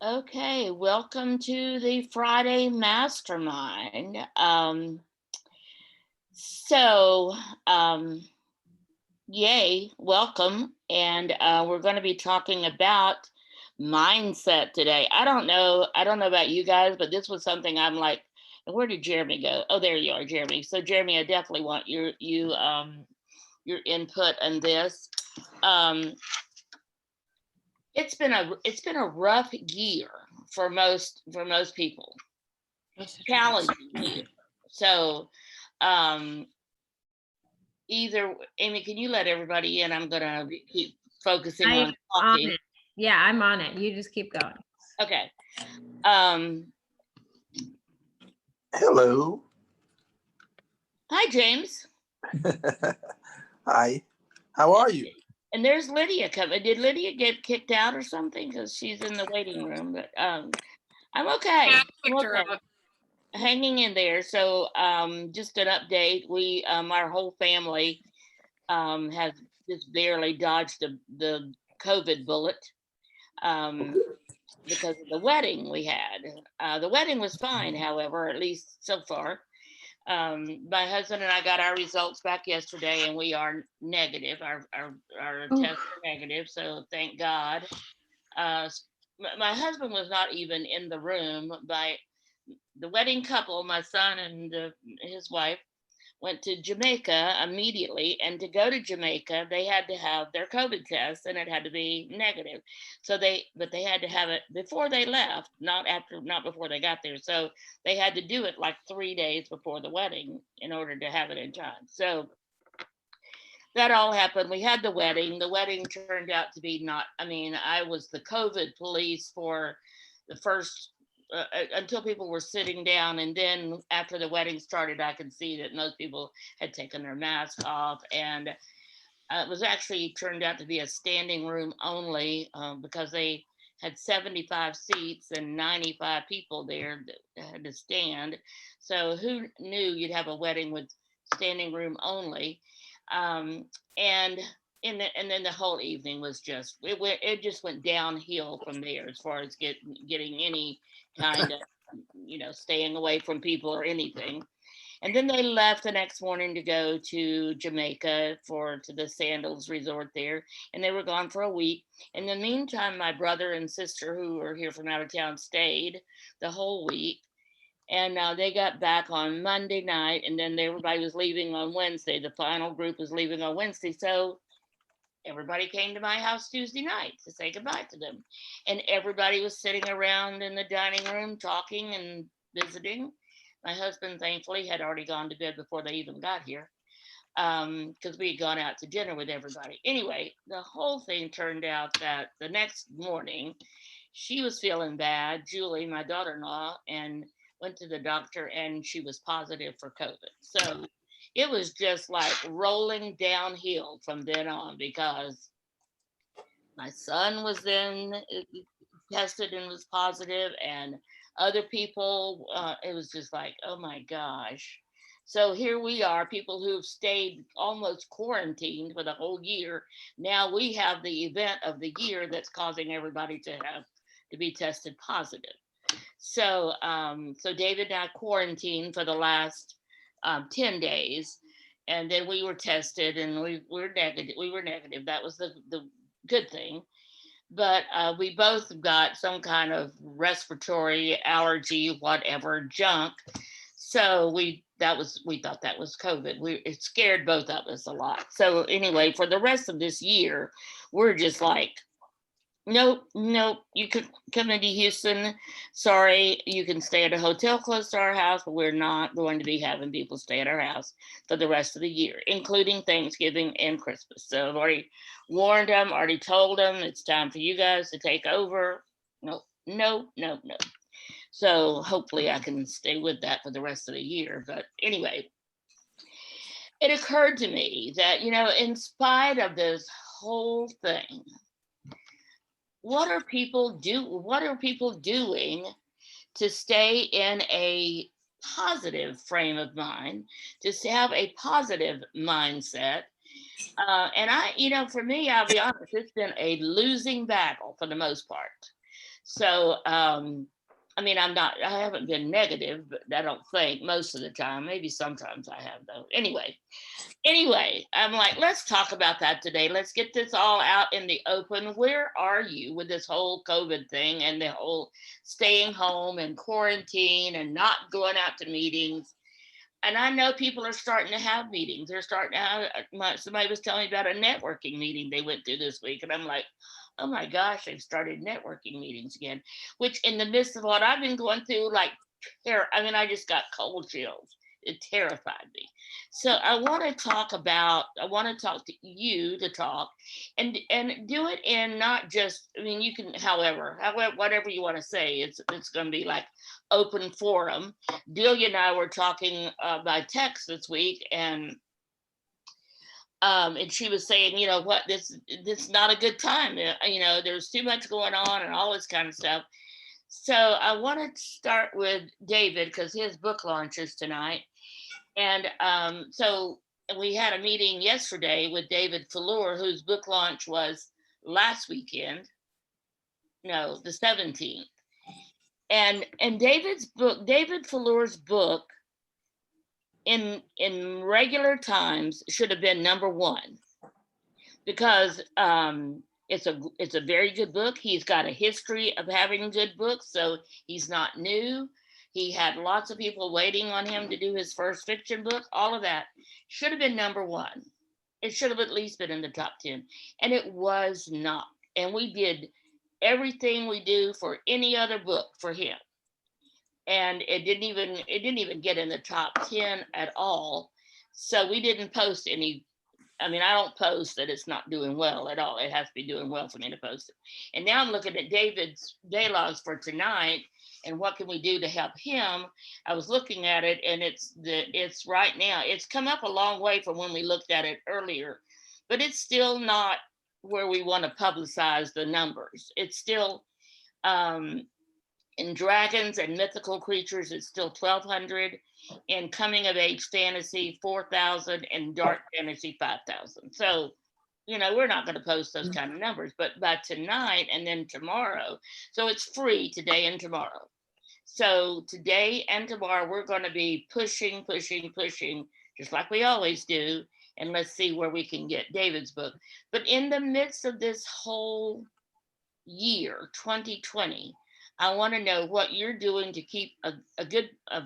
Okay, welcome to the Friday Mastermind. So, um, Yay, welcome. And we're going to be talking about mindset today. I don't know about you guys, but this was something I'm like, where did Jeremy go? Oh, there you are, Jeremy. So, Jeremy, I definitely want your input on this. Um, it's been a rough year for most people, challenging year. So, um, either Amy, can you let everybody in? I'm gonna keep focusing I am on on talking. it. Yeah, I'm on it. You just keep going. Okay. Um, Hello. Hi, James. Hi. How are you? And there's Lydia coming. Did Lydia get kicked out or something? Because she's in the waiting room. But I'm Yeah, okay. I I'm picked her okay. up. Hanging in there. So just an update. Our whole family has just barely dodged the COVID bullet. Um, because of the wedding we had. The wedding was fine, however, at least so far. My husband and I got our results back yesterday, and we are negative. Our Oh, tests are negative, so thank God. My husband was not even in the room. By the wedding couple, my son and his wife, went to Jamaica immediately. And to go to Jamaica, they had to have their COVID test and it had to be negative. But they had to have it before they left, not before they got there. So they had to do it like 3 days before the wedding in order to have it in time. So that all happened. We had the wedding. The wedding turned out to be not, I mean, I was the COVID police for the first until people were sitting down, and then after the wedding started, I could see that most people had taken their mask off. And it was actually turned out to be a standing room only, because they had 75 seats and 95 people there that had to stand. So who knew you'd have a wedding with standing room only? Um, and and then the whole evening was just it just went downhill from there as far as getting any kind of staying away from people or anything. And then they left the next morning to go to Jamaica to the Sandals Resort there, and they were gone for a week. In the meantime, my brother and sister, who were here from out of town, stayed the whole week, and they got back on Monday night, and then everybody was leaving on Wednesday. The final group was leaving on Wednesday, so everybody came to my house Tuesday night to say goodbye to them, and everybody was sitting around in the dining room talking and visiting. My husband, thankfully, had already gone to bed before they even got here, because we had gone out to dinner with everybody. Anyway, the whole thing turned out that the next morning, she was feeling bad, Julie, my daughter in law, and went to the doctor, and she was positive for COVID. So it was just like rolling downhill from then on, because my son was then tested and was positive, and other people, it was just like, oh my gosh. So here we are, people who've stayed almost quarantined for the whole year. Now we have the event of the year that's causing everybody to be tested positive. So David and I quarantined for the last 10 days, and then we were tested, and we were negative. We were negative. That was the good thing. But we both got some kind of respiratory allergy, whatever junk. So we thought that was COVID. It scared both of us a lot. So anyway, for the rest of this year, we're just like, nope, nope. You could come into Houston. Sorry, you can stay at a hotel close to our house, but we're not going to be having people stay at our house for the rest of the year, including Thanksgiving and Christmas. So I've already warned them, already told them it's time for you guys to take over. No, no, no, no. So hopefully I can stay with that for the rest of the year. But anyway, it occurred to me that, in spite of this whole thing, what are people doing to stay in a positive frame of mind, to have a positive mindset? And for me, I'll be honest, it's been a losing battle for the most part. So, I mean, I haven't been negative, but I don't think most of the time. Maybe sometimes I have, though. Anyway, I'm like, let's talk about that today. Let's get this all out in the open. Where are you with this whole COVID thing and the whole staying home and quarantine and not going out to meetings? And I know people are starting to have meetings. They're starting to have, somebody was telling me about a networking meeting they went to this week. And I'm like, oh my gosh, they've started networking meetings again, which in the midst of what I've been going through, like, I mean, I just got cold chills. It terrified me. So I want to talk to you to talk and do it in not just, I mean, you can, however, whatever you want to say, it's going to be like open forum. Delia and I were talking by text this week, and she was saying, you know what, this is not a good time. You know, there's too much going on and all this kind of stuff. So I want to start with David because his book launches tonight, and so we had a meeting yesterday with David Fallour, whose book launch was last weekend. No, the 17th. And David Fallour's book in regular times should have been number one because it's a very good book. He's got a history of having good books, so he's not new. He had lots of people waiting on him to do his first fiction book. All of that should have been number one. It should have at least been in the top 10, and it was not. And we did everything we do for any other book for him, and it didn't even get in the top 10 at all. So we didn't post any. I mean, I don't post that it's not doing well at all. It has to be doing well for me to post it. And now I'm looking at David's day logs for tonight and what can we do to help him. I was looking at it, and it's right now, it's come up a long way from when we looked at it earlier, but it's still not where we want to publicize the numbers. It's still um, in dragons and mythical creatures, it's still 1,200. In coming of age fantasy, 4,000. And dark fantasy, 5,000. So, you know, we're not going to post those kind of numbers, but by tonight and then tomorrow, so it's free today and tomorrow. So today and tomorrow, we're going to be pushing, just like we always do. And let's see where we can get David's book. But in the midst of this whole year, 2020, I want to know what you're doing to keep a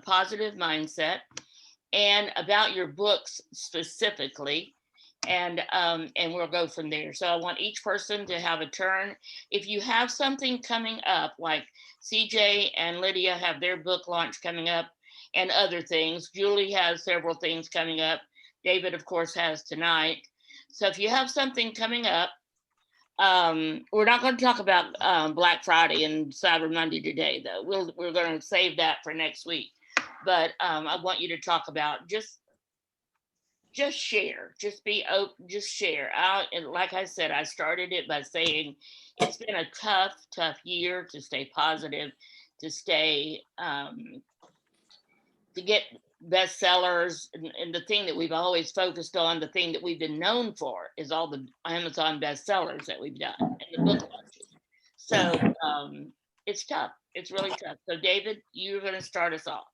positive mindset, and about your books specifically, and we'll go from there. So I want each person to have a turn. If you have something coming up, like CJ and Lydia have their book launch coming up, and other things. Julie has several things coming up. David, of course, has tonight. So if you have something coming up, we're not going to talk about Black Friday and Cyber Monday today, though. We're going to save that for next week. But I want you to talk about just share, just be open, just share. And like I said, I started it by saying it's been a tough year to stay positive, to stay to get bestsellers, and the thing that we've always focused on, the thing that we've been known for, is all the Amazon bestsellers that we've done and the book launches. So it's tough. It's really tough. So David, you're going to start us off.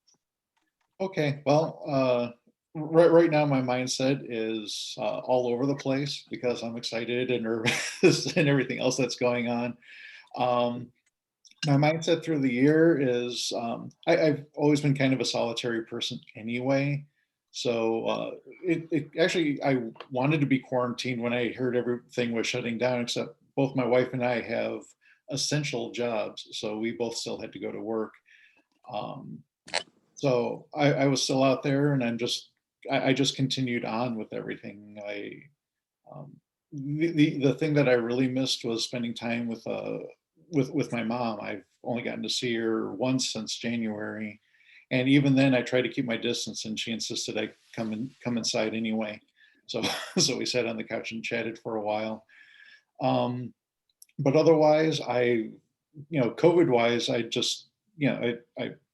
Okay, well, right now my mindset is all over the place because I'm excited and nervous and everything else that's going on. My mindset through the year is I've always been kind of a solitary person anyway. So actually, I wanted to be quarantined when I heard everything was shutting down, except both my wife and I have essential jobs. So we both still had to go to work. So I was still out there, and I just continued on with everything. The thing that I really missed was spending time with my mom. I've only gotten to see her once since January, and even then, I tried to keep my distance, and she insisted I come inside anyway. So so we sat on the couch and chatted for a while. But otherwise, COVID wise, I just I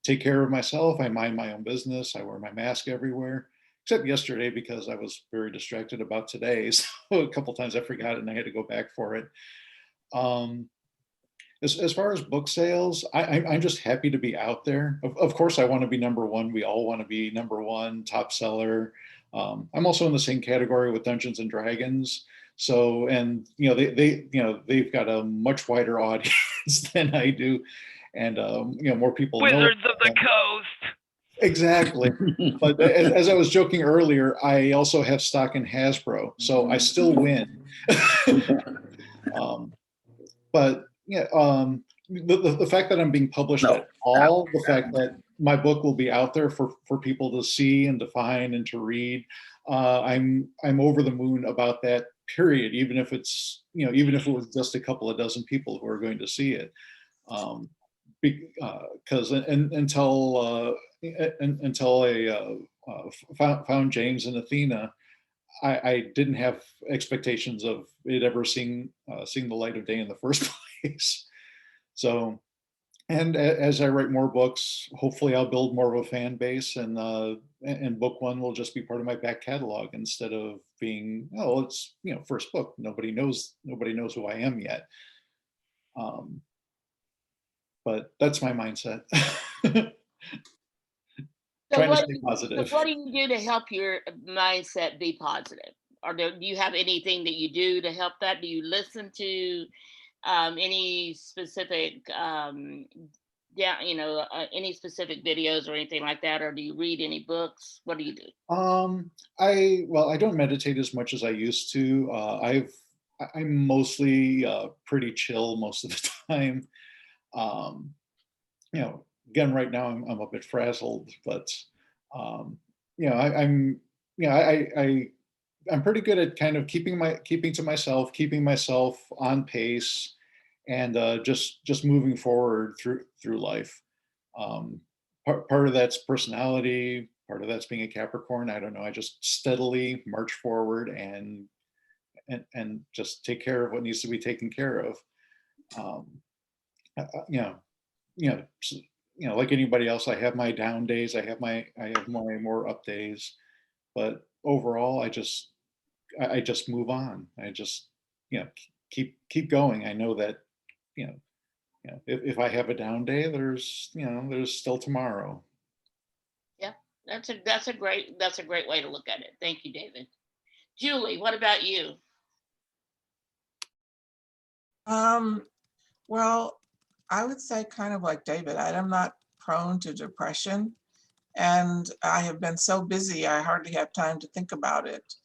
take care of myself. I mind my own business. I wear my mask everywhere, except yesterday because I was very distracted about today. So a couple times I forgot it and I had to go back for it. As far as book sales, I'm just happy to be out there. Of course, I want to be number one. We all want to be number one, top seller. I'm also in the same category with Dungeons and Dragons. So, and they've got a much wider audience than I do, and more people know Wizards of the them. Coast. Exactly. But as I was joking earlier, I also have stock in Hasbro, so I still win. But yeah, the fact that I'm being published at all, the fact that my book will be out there for people to see and to find and to read, I'm over the moon about that. Period. Even if it's even if it was just a couple of dozen people who are going to see it, because until I found James and Athena, I didn't have expectations of it ever seeing the light of day in the first place. So, and as I write more books, hopefully I'll build more of a fan base, and book one will just be part of my back catalog instead of being, oh, it's first book. Nobody knows who I am yet. But that's my mindset. So Trying to what, stay positive. so what do you do to help your mindset be positive? Or do you have anything that you do to help that? Do you listen to any specific any specific videos or anything like that, or do you read any books? What do you do? I don't meditate as much as I used to. I'm mostly pretty chill most of the time. Um, Again, right now I'm a bit frazzled, but I'm I'm pretty good at kind of keeping to myself, keeping myself on pace, and just moving forward through life. Part of that's personality, part of that's being a Capricorn. I don't know. I just steadily march forward and just take care of what needs to be taken care of. Um, you know, like anybody else, I have my down days. I have my more up days, but overall, I just move on. I just keep going. I know that you know if I have a down day, there's still tomorrow. Yeah, that's a great way to look at it. Thank you, David. Julie, what about you? Well, I would say kind of like David, I'm not prone to depression, and I have been so busy, I hardly have time to think about it.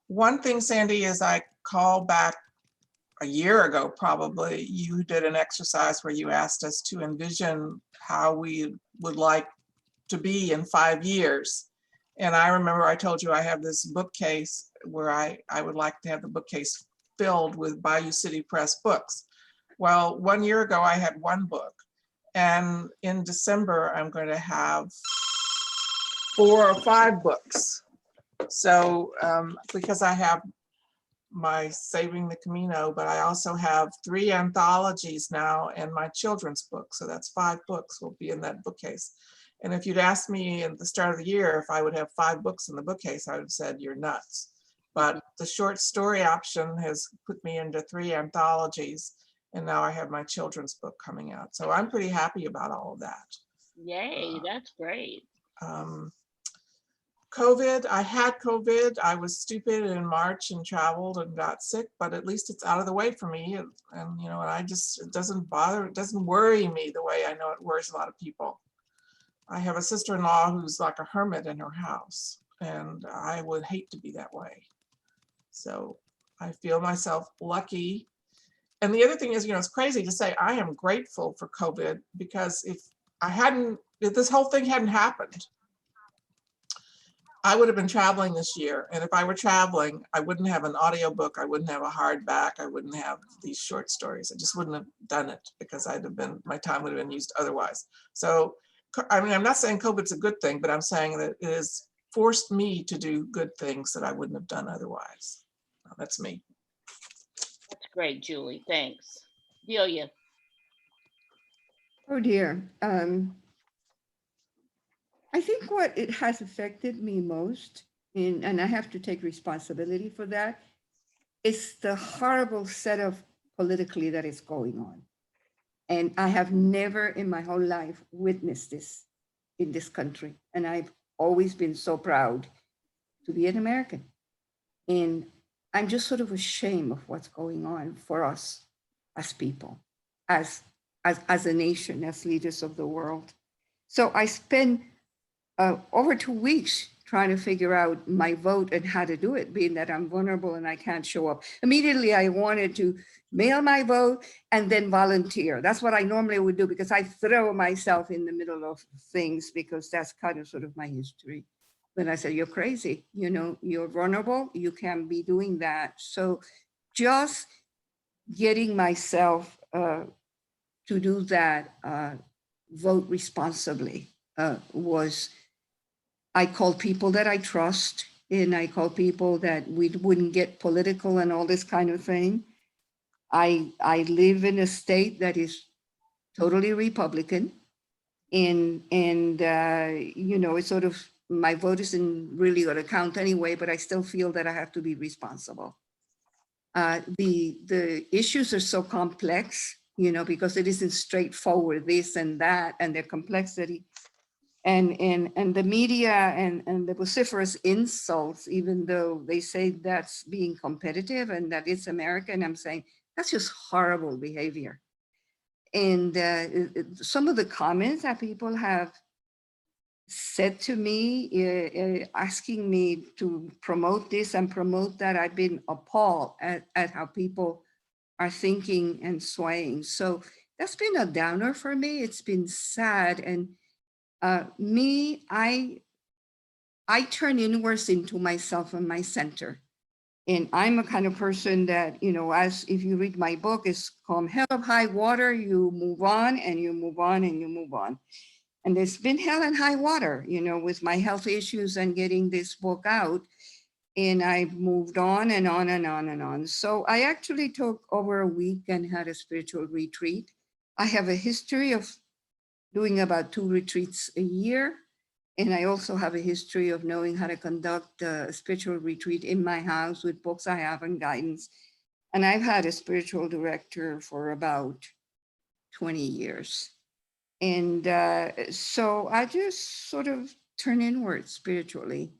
One thing, Sandy, is I call back a year ago, probably, you did an exercise where you asked us to envision how we would like to be in 5 years. And I remember I told you I have this bookcase where I would like to have the bookcase filled with Bayou City Press books. Well, 1 year ago, I had one book. And in December, I'm going to have 4 or 5 books. So because I have my Saving the Camino, but I also have 3 anthologies now and my children's book. So that's 5 books will be in that bookcase. And if you'd asked me at the start of the year if I would have 5 books in the bookcase, I would have said, you're nuts. But the short story option has put me into 3 anthologies. And now I have my children's book coming out. So I'm pretty happy about all of that. Yay, that's great. COVID, I had COVID. I was stupid in March and traveled and got sick, but at least it's out of the way for me. And it doesn't worry me the way I know it worries a lot of people. I have a sister-in-law who's like a hermit in her house, and I would hate to be that way. So I feel myself lucky. And the other thing is, it's crazy to say I am grateful for COVID, because if this whole thing hadn't happened, I would have been traveling this year. And if I were traveling, I wouldn't have an audiobook. I wouldn't have a hardback. I wouldn't have these short stories. I just wouldn't have done it, because my time would have been used otherwise. So, I'm not saying COVID's a good thing, but I'm saying that it has forced me to do good things that I wouldn't have done otherwise. That's me. That's great, Julie. Thanks. Delia. Oh dear. I think what it has affected me most, and I have to take responsibility for that, is the horrible set of politically that is going on. And I have never in my whole life witnessed this in this country. And I've always been so proud to be an American. And I'm just sort of ashamed of what's going on for us as people, as a nation, as leaders of the world. So I spent over 2 weeks trying to figure out my vote and how to do it, being that I'm vulnerable and I can't show up. Immediately, I wanted to mail my vote and then volunteer. That's what I normally would do because I throw myself in the middle of things because that's kind of sort of my history. But I said, you're crazy, you know, you're vulnerable, you can't be doing that. So just getting myself to do that, vote responsibly was, I called people that I trust, and I called people that we wouldn't get political and all this kind of thing. I live in a state that is totally Republican, and you know, it's sort of, my vote isn't really going to count anyway, but I still feel that I have to be responsible. The issues are so complex, you know, because it isn't straightforward, this and that, and their complexity. And the media and the vociferous insults, even though they say that's being competitive and that it's American, I'm saying that's just horrible behavior. And some of the comments that people have said to me, asking me to promote this and promote that, I've been appalled at how people are thinking and swaying. So that's been a downer for me. It's been sad. And I turn inwards into myself and my center. And I'm a kind of person that, you know, as if you read my book, it's called Hell of High Water, you move on and you move on and you move on. And there's been hell and high water, you know, with my health issues and getting this book out. And I've moved on and on and on and on. So I actually took over a week and had a spiritual retreat. I have a history of doing about 2 retreats a year. And I also have a history of knowing how to conduct a spiritual retreat in my house with books I have and guidance. And I've had a spiritual director for about 20 years. And so I just sort of turn inward spiritually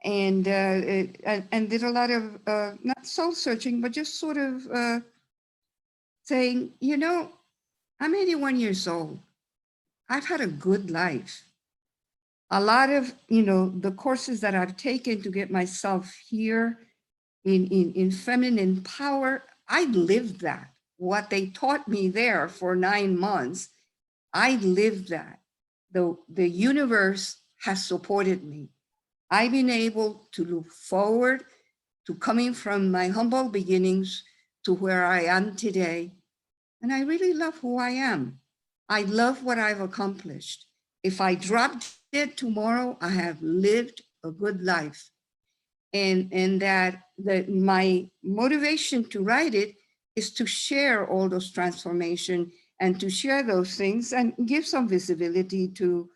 and did a lot of, not soul searching, but just sort of saying, you know, I'm 81 years old. I've had a good life. A lot of, you know, the courses that I've taken to get myself here in feminine power, I lived that. What they taught me there for 9 months, I lived that. The universe has supported me. I've been able to look forward to coming from my humble beginnings to where I am today. And I really love who I am. I love what I've accomplished. If I dropped dead tomorrow, I have lived a good life. And that my motivation to write it is to share all those transformations and to share those things and give some visibility to,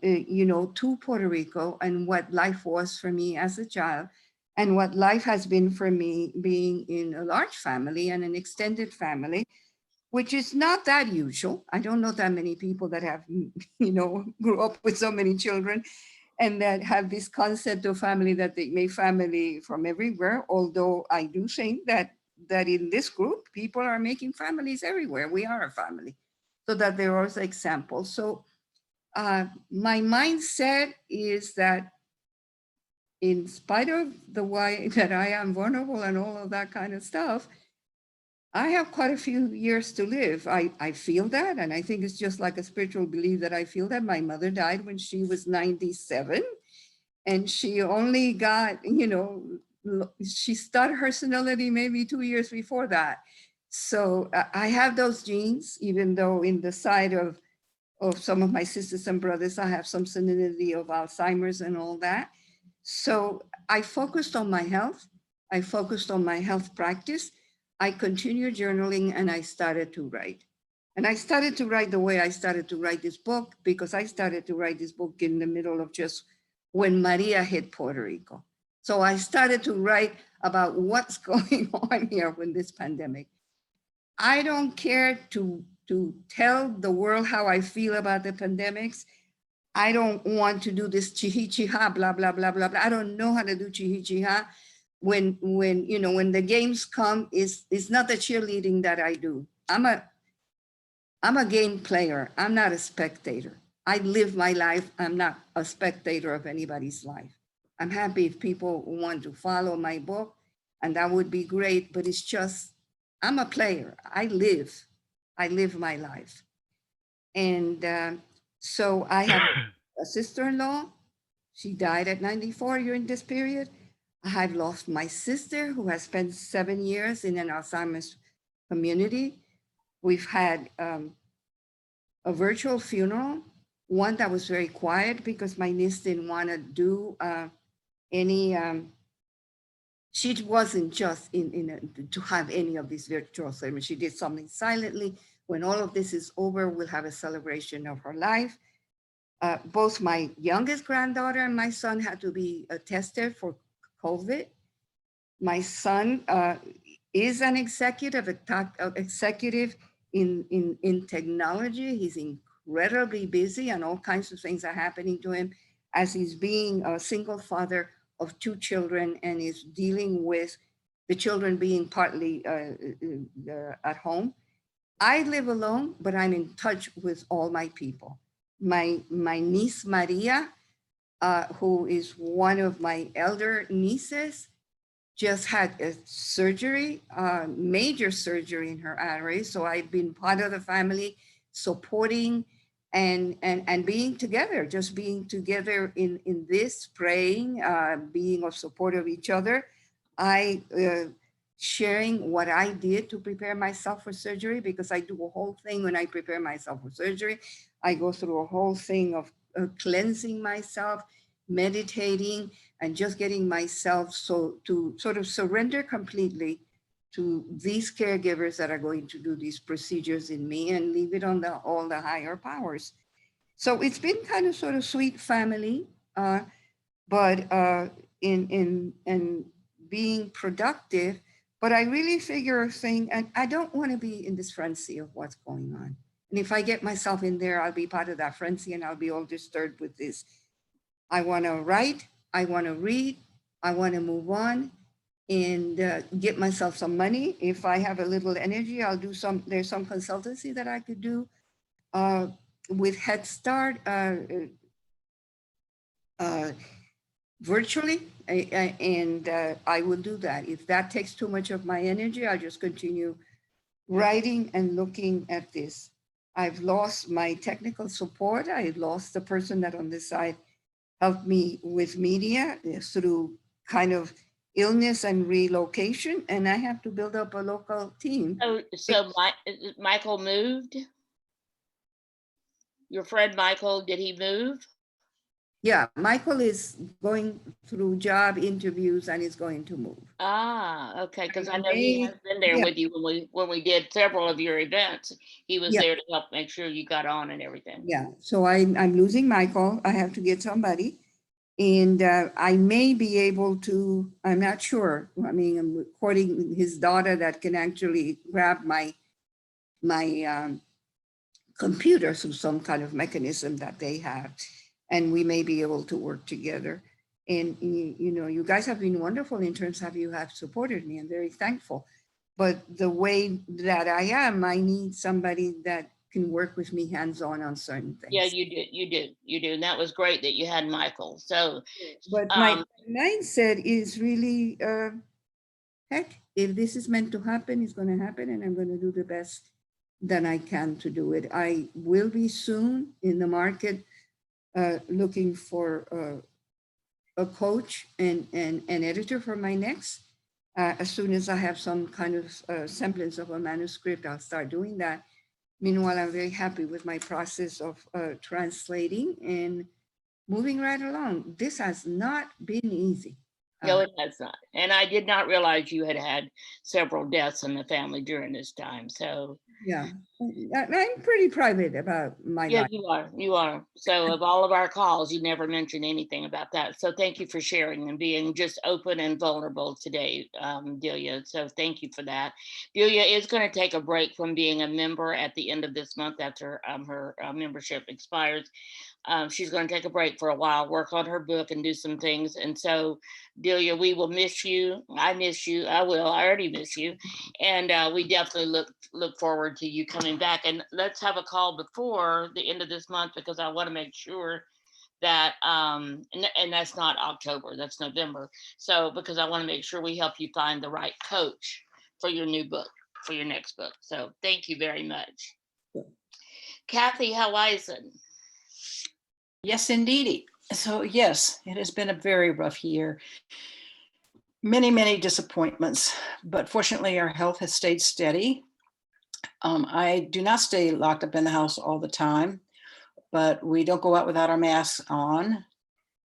you know, to Puerto Rico and what life was for me as a child and what life has been for me being in a large family and an extended family, which is not that usual. I don't know that many people that have, you know, grew up with so many children and that have this concept of family, that they make family from everywhere. Although I do think that in this group, people are making families everywhere. We are a family. So that there are also examples. So my mindset is that in spite of the way that I am vulnerable and all of that kind of stuff, I have quite a few years to live. I feel that, and I think it's just like a spiritual belief that I feel that. My mother died when she was 97, and she only got, you know, she started her senility maybe 2 years before that. So I have those genes, even though in the side of some of my sisters and brothers, I have some senility of Alzheimer's and all that. So I focused on my health. I focused on my health practice. I continued journaling and I started to write. And I started to write the way I started to write this book, because I started to write this book in the middle of just when Maria hit Puerto Rico. So I started to write about what's going on here with this pandemic. I don't care to tell the world how I feel about the pandemics. I don't want to do this chihi-chiha, blah, blah, blah, blah, blah. I don't know how to do chihi-chiha. When the games come, it's not the cheerleading that I do. I'm a game player. I'm not a spectator. I live my life. I'm not a spectator of anybody's life. I'm happy if people want to follow my book, and that would be great, but it's just, I'm a player. I live my life. And so I have a sister-in-law. She died at 94 during this period. I have lost my sister, who has spent 7 years in an Alzheimer's community. We've had a virtual funeral, one that was very quiet because my niece didn't want to do any, she wasn't just to have any of these virtual ceremonies. She did something silently. When all of this is over, we'll have a celebration of her life. Both my youngest granddaughter and my son had to be tested for COVID. My son is an executive in technology. He's incredibly busy, and all kinds of things are happening to him as he's being a single father of 2 children and is dealing with the children being partly at home. I live alone, but I'm in touch with all my people. My niece Maria, who is one of my elder nieces, just had a surgery, major surgery in her artery. So I've been part of the family, supporting and being together, just being together in this, praying, being of support of each other. I sharing what I did to prepare myself for surgery, because I do a whole thing when I prepare myself for surgery. I go through a whole thing of cleansing myself, meditating, and just getting myself so to sort of surrender completely to these caregivers that are going to do these procedures in me, and leave it on all the higher powers. So it's been kind of sort of sweet family, but in being productive. But I really figure a thing, and I don't want to be in this frenzy of what's going on. And if I get myself in there, I'll be part of that frenzy, and I'll be all disturbed with this. I want to write, I want to read, I want to move on and get myself some money. If I have a little energy, I'll do there's some consultancy that I could do with Head Start virtually, and I will do that. If that takes too much of my energy, I'll just continue writing and looking at this. I've lost my technical support. I lost the person that on this side helped me with media through kind of illness and relocation, and I have to build up a local team. So Michael moved? Your friend Michael, did he move? Yeah, Michael is going through job interviews and is going to move. Ah, okay, because I know he has been there with you when we did several of your events. He was there to help make sure you got on and everything. Yeah, so I'm losing Michael. I have to get somebody. And I may be able to, I'm not sure. I mean, I'm recording his daughter that can actually grab my computer through some kind of mechanism that they have. And we may be able to work together. And you guys have been wonderful in terms of you have supported me. I'm very thankful. But the way that I am, I need somebody that can work with me hands-on on certain things. Yeah, you do. And that was great that you had Michael. So, but my mindset is really, heck, if this is meant to happen, it's going to happen, and I'm going to do the best that I can to do it. I will be soon in the market looking for a coach and an editor for my next. As soon as I have some kind of semblance of a manuscript, I'll start doing that. Meanwhile, I'm very happy with my process of translating and moving right along. This has not been easy. No, it has not. And I did not realize you had had several deaths in the family during this time. So Yeah, I'm pretty private about my Yeah, life. you are. You are. So of all of our calls, you never mentioned anything about that. So thank you for sharing and being just open and vulnerable today, Delia. So thank you for that. Delia is going to take a break from being a member at the end of this month after her membership expires. She's going to take a break for a while, work on her book and do some things. And so, Delia, we will miss you. I miss you. I will. I already miss you. And we definitely look forward to you coming back. And let's have a call before the end of this month, because I want to make sure that and that's not October, that's November. So because I want to make sure we help you find the right coach for your new book, for your next book. So thank you very much. Kathy Horizon. Yes, indeedy. So yes, it has been a very rough year. Many, many disappointments, but fortunately our health has stayed steady. I do not stay locked up in the house all the time, but we don't go out without our masks on.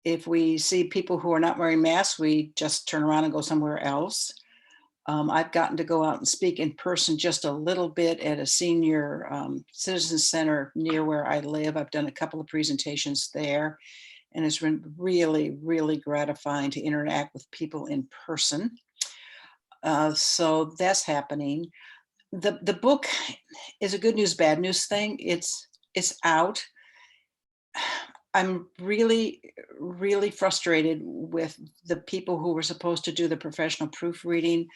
If we see people who are not wearing masks, we just turn around and go somewhere else. I've gotten to go out and speak in person just a little bit at a senior citizen center near where I live. I've done a couple of presentations there, and it's been really, really gratifying to interact with people in person. So that's happening. The book is a good news, bad news thing. It's out. I'm really, really frustrated with the people who were supposed to do the professional proofreading.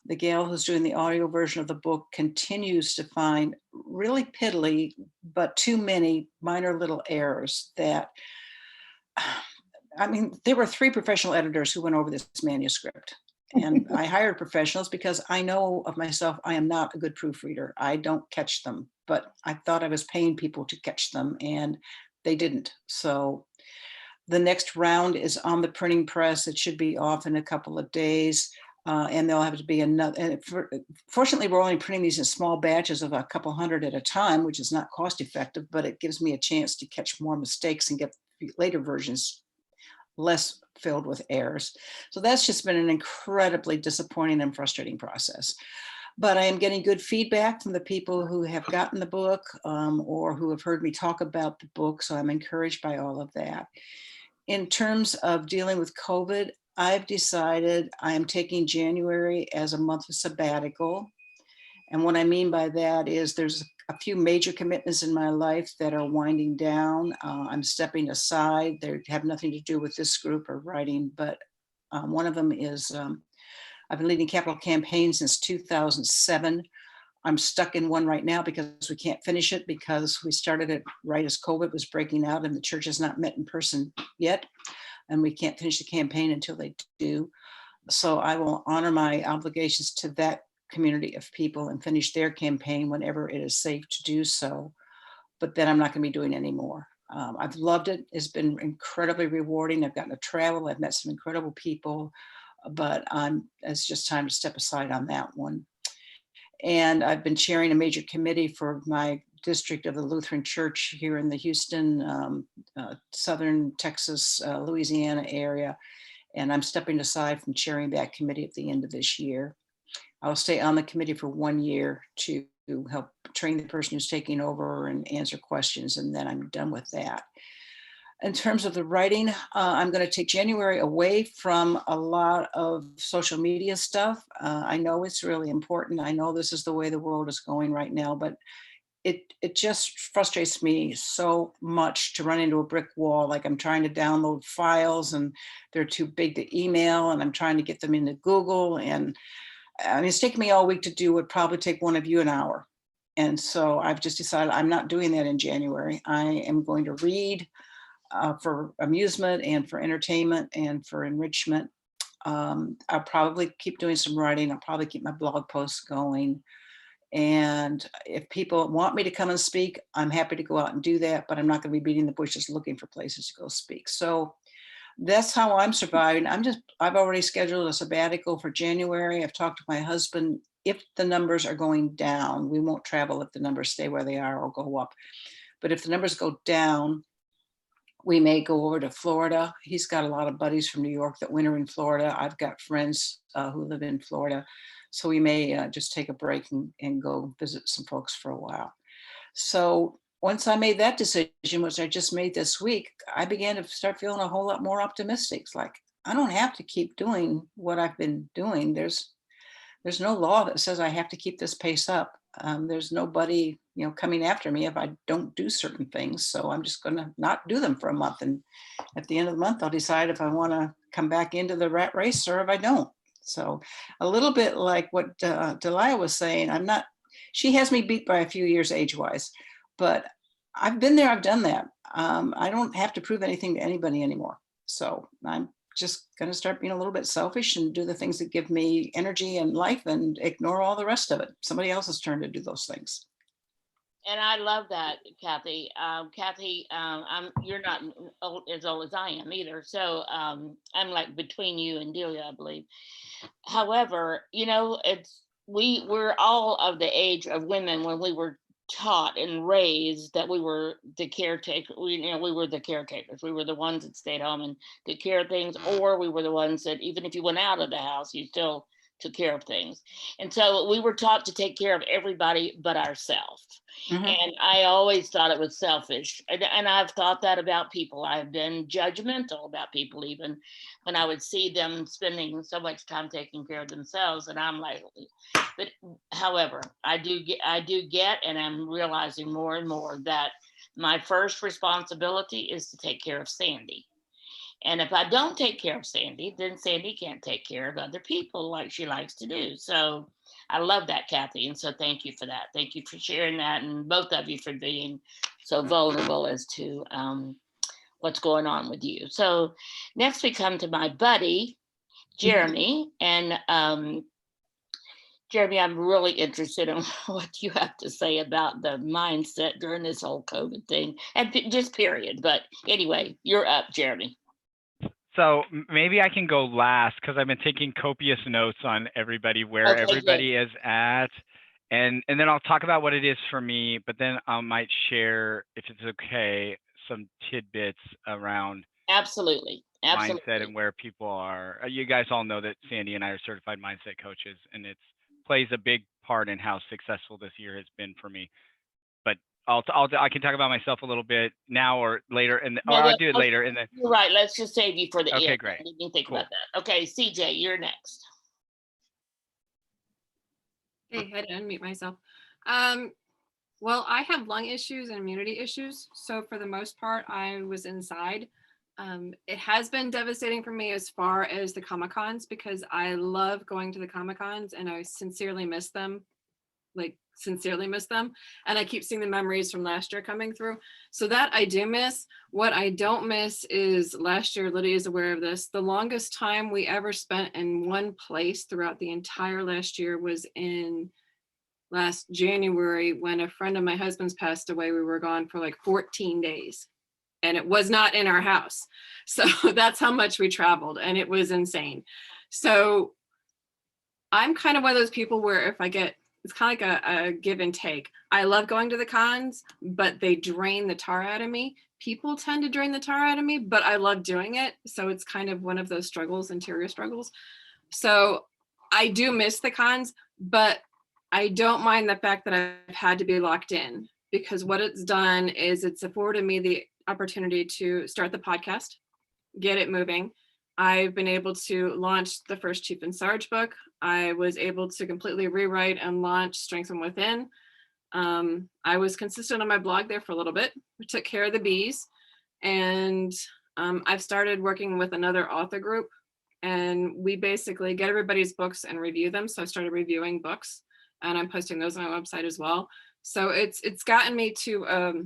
The gal who's doing the audio version of the book continues to find really piddly, but too many minor little errors that, I mean, there were 3 professional editors who went over this manuscript. And I hired professionals because I know of myself, I am not a good proofreader. I don't catch them, but I thought I was paying people to catch them, and they didn't. So the next round is on the printing press. It should be off in a couple of days. And there'll have to be another. And fortunately, we're only printing these in small batches of a couple hundred at a time, which is not cost effective, but it gives me a chance to catch more mistakes and get later versions less filled with errors. So that's just been an incredibly disappointing and frustrating process. But I am getting good feedback from the people who have gotten the book or who have heard me talk about the book. So I'm encouraged by all of that. In terms of dealing with COVID, I've decided I am taking January as a month of sabbatical. And what I mean by that is there's a few major commitments in my life that are winding down. I'm stepping aside. They have nothing to do with this group or writing, but one of them is I've been leading capital campaigns since 2007. I'm stuck in one right now because we can't finish it because we started it right as COVID was breaking out and the church has not met in person yet. And we can't finish the campaign until they do. So I will honor my obligations to that community of people and finish their campaign whenever it is safe to do so. But then I'm not going to be doing any more. I've loved it. It's been incredibly rewarding. I've gotten to travel. I've met some incredible people, but it's just time to step aside on that one. And I've been chairing a major committee for my district of the Lutheran Church here in the Houston, Southern Texas, Louisiana area. And I'm stepping aside from chairing that committee at the end of this year. I'll stay on the committee for 1 year to help train the person who's taking over and answer questions, and then I'm done with that. In terms of the writing, I'm going to take January away from a lot of social media stuff. I know it's really important. I know this is the way the world is going right now, but it just frustrates me so much to run into a brick wall. Like I'm trying to download files and they're too big to email, and I'm trying to get them into Google. And I mean, it's taken me all week to do what probably take one of you an hour. And so I've just decided I'm not doing that in January. I am going to read for amusement and for entertainment and for enrichment. I'll probably keep doing some writing. I'll probably keep my blog posts going. And if people want me to come and speak, I'm happy to go out and do that, but I'm not going to be beating the bushes looking for places to go speak. So that's how I'm surviving. I've already scheduled a sabbatical for January. I've talked to my husband. If the numbers are going down, we won't travel if the numbers stay where they are or go up. But if the numbers go down, we may go over to Florida. He's got a lot of buddies from New York that winter in Florida. I've got friends who live in Florida. So we may just take a break and go visit some folks for a while. So once I made that decision, which I just made this week, I began to start feeling a whole lot more optimistic. It's like, I don't have to keep doing what I've been doing. There's no law that says I have to keep this pace up. There's nobody, coming after me if I don't do certain things. So I'm just going to not do them for a month. And at the end of the month, I'll decide if I want to come back into the rat race or if I don't. So a little bit like what Delia was saying, she has me beat by a few years age-wise, but I've been there, I've done that. I don't have to prove anything to anybody anymore. So I'm just going to start being a little bit selfish and do the things that give me energy and life and ignore all the rest of it. Somebody else's turn to do those things. And I love that, Kathy. Kathy, you're not as old as I am either. So I'm like between you and Delia, I believe. However, we're all of the age of women when we were taught and raised that we were the caretaker. We were the caretakers. We were the ones that stayed home and took care of things, or we were the ones that even if you went out of the house, you still took care of things. And so we were taught to take care of everybody but ourselves. Mhm. And I always thought it was selfish. And I've thought that about people. I've been judgmental about people, even when I would see them spending so much time taking care of themselves. And I'm like, but however, I do get, and I'm realizing more and more that my first responsibility is to take care of Sandy. And if I don't take care of Sandy, then Sandy can't take care of other people like she likes to do. So I love that, Kathy. And so thank you for that. Thank you for sharing that. And both of you for being so vulnerable as to what's going on with you. So next we come to my buddy, Jeremy. And Jeremy, I'm really interested in what you have to say about the mindset during this whole COVID thing, and just period. But anyway, you're up, Jeremy. So maybe I can go last because I've been taking copious notes on everybody, where Okay, everybody is at. And then I'll talk about what it is for me, but then I might share, if it's okay, some tidbits around Absolutely. mindset and where people are. You guys all know that Sandy and I are certified mindset coaches, and it plays a big part in how successful this year has been for me. But I can talk about myself a little bit now or later, or I'll do it later. And then you're right. Let's just save you for the end. Okay, great. I didn't think Cool. about that. Okay, CJ, you're next. Hey, I had to unmute myself. Well, I have lung issues and immunity issues. So for the most part, I was inside. It has been devastating for me as far as the Comic-Cons, because I love going to the Comic-Cons and I sincerely miss them. And I keep seeing the memories from last year coming through. So that I do miss. What I don't miss is last year, Lydia is aware of this, the longest time we ever spent in one place throughout the entire last year was in last January, when a friend of my husband's passed away. We were gone for like 14 days and it was not in our house. So that's how much we traveled, and it was insane. So I'm kind of one of those people where if I get, it's kind of like a give and take. I love going to the cons, but they drain the tar out of me. People tend to drain the tar out of me, but I love doing it. So it's kind of one of those struggles, interior struggles. So I do miss the cons, but I don't mind the fact that I've had to be locked in, because what it's done is it's afforded me the opportunity to start the podcast, get it moving. I've been able to launch the first Chief and Sarge book. I was able to completely rewrite and launch Strength from Within. I was consistent on my blog there for a little bit. We took care of the bees, and I've started working with another author group, and we basically get everybody's books and review them. So I started reviewing books, and I'm posting those on my website as well. So it's gotten me to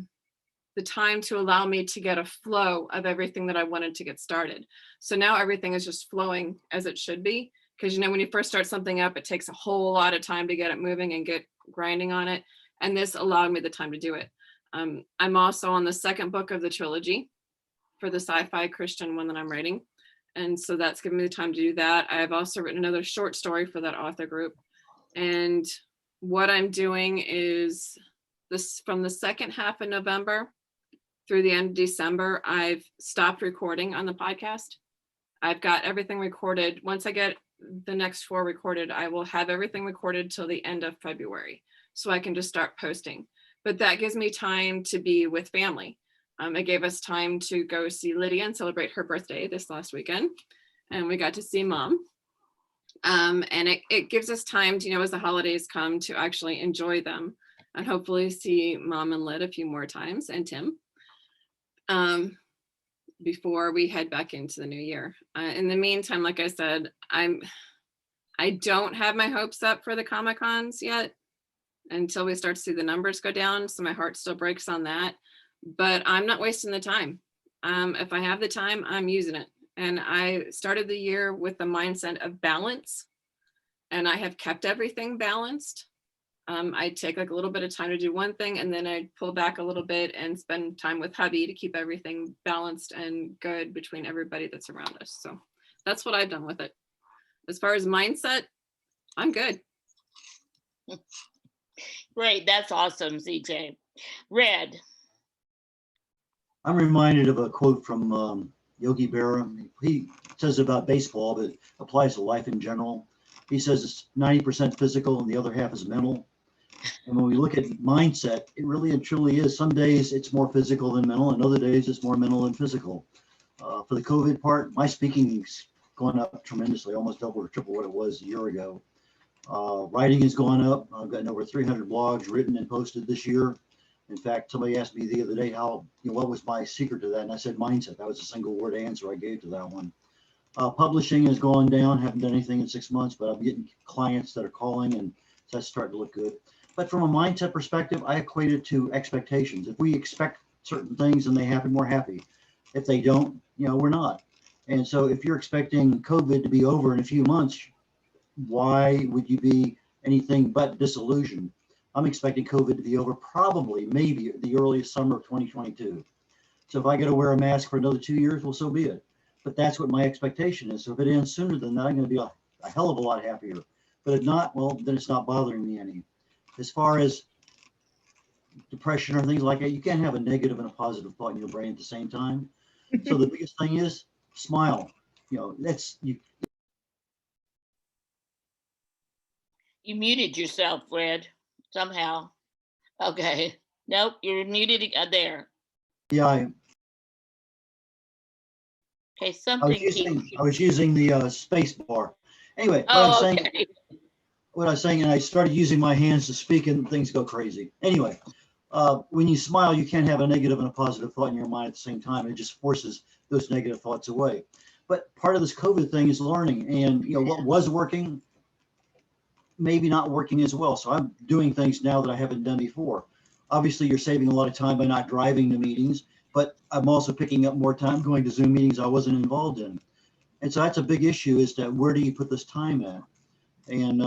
the time to allow me to get a flow of everything that I wanted to get started. So now everything is just flowing as it should be. Because, when you first start something up, it takes a whole lot of time to get it moving and get grinding on it. And this allowed me the time to do it. I'm also on the second book of the trilogy for the sci-fi Christian one that I'm writing. And so that's given me the time to do that. I've also written another short story for that author group. And what I'm doing is this, from the second half of November through the end of December, I've stopped recording on the podcast. I've got everything recorded. Once I get the next 4 recorded. I will have everything recorded till the end of February, so I can just start posting. But that gives me time to be with family. It gave us time to go see Lydia and celebrate her birthday this last weekend. And we got to see mom. And it gives us time to, as the holidays come, to actually enjoy them and hopefully see mom and Lyd a few more times, and Tim, before we head back into the new year. In the meantime, like I said, I don't have my hopes up for the Comic-Cons yet until we start to see the numbers go down. So my heart still breaks on that, but I'm not wasting the time. If I have the time, I'm using it. And I started the year with the mindset of balance, and I have kept everything balanced. I take like a little bit of time to do one thing, and then I pull back a little bit and spend time with hubby to keep everything balanced and good between everybody that's around us. So that's what I've done with it. As far as mindset, I'm good. Great. That's awesome, CJ. Red. I'm reminded of a quote from Yogi Berra. He says about baseball, but applies to life in general. He says it's 90% physical and the other half is mental. And when we look at mindset, it really and truly is. Some days it's more physical than mental, and other days it's more mental than physical. For the COVID part, my speaking's gone up tremendously, almost double or triple what it was a year ago. Writing has gone up. I've gotten over 300 blogs written and posted this year. In fact, somebody asked me the other day what was my secret to that, and I said mindset. That was a single word answer I gave to that one. Publishing has gone down. Haven't done anything in 6 months, but I'm getting clients that are calling, and so that's starting to look good. But from a mindset perspective, I equate it to expectations. If we expect certain things and they happen, we're happy. If they don't, we're not. And so if you're expecting COVID to be over in a few months, why would you be anything but disillusioned? I'm expecting COVID to be over probably, maybe the earliest summer of 2022. So if I got to wear a mask for another 2 years, well, so be it. But that's what my expectation is. So if it ends sooner than that, I'm going to be a hell of a lot happier. But if not, well, then it's not bothering me any. As far as depression or things like that, you can't have a negative and a positive thought in your brain at the same time. So the biggest thing is smile. That's you. You muted yourself, Red, somehow. Okay. Nope, you're muted there. Yeah, Okay, I something was using the space bar. Anyway, Oh, okay. what I was saying, and I started using my hands to speak, and things go crazy. Anyway, when you smile, you can't have a negative and a positive thought in your mind at the same time. It just forces those negative thoughts away. But part of this COVID thing is learning, and what was working, maybe not working as well. So I'm doing things now that I haven't done before. Obviously, you're saving a lot of time by not driving to meetings, but I'm also picking up more time going to Zoom meetings I wasn't involved in. And so that's a big issue, is that where do you put this time at? And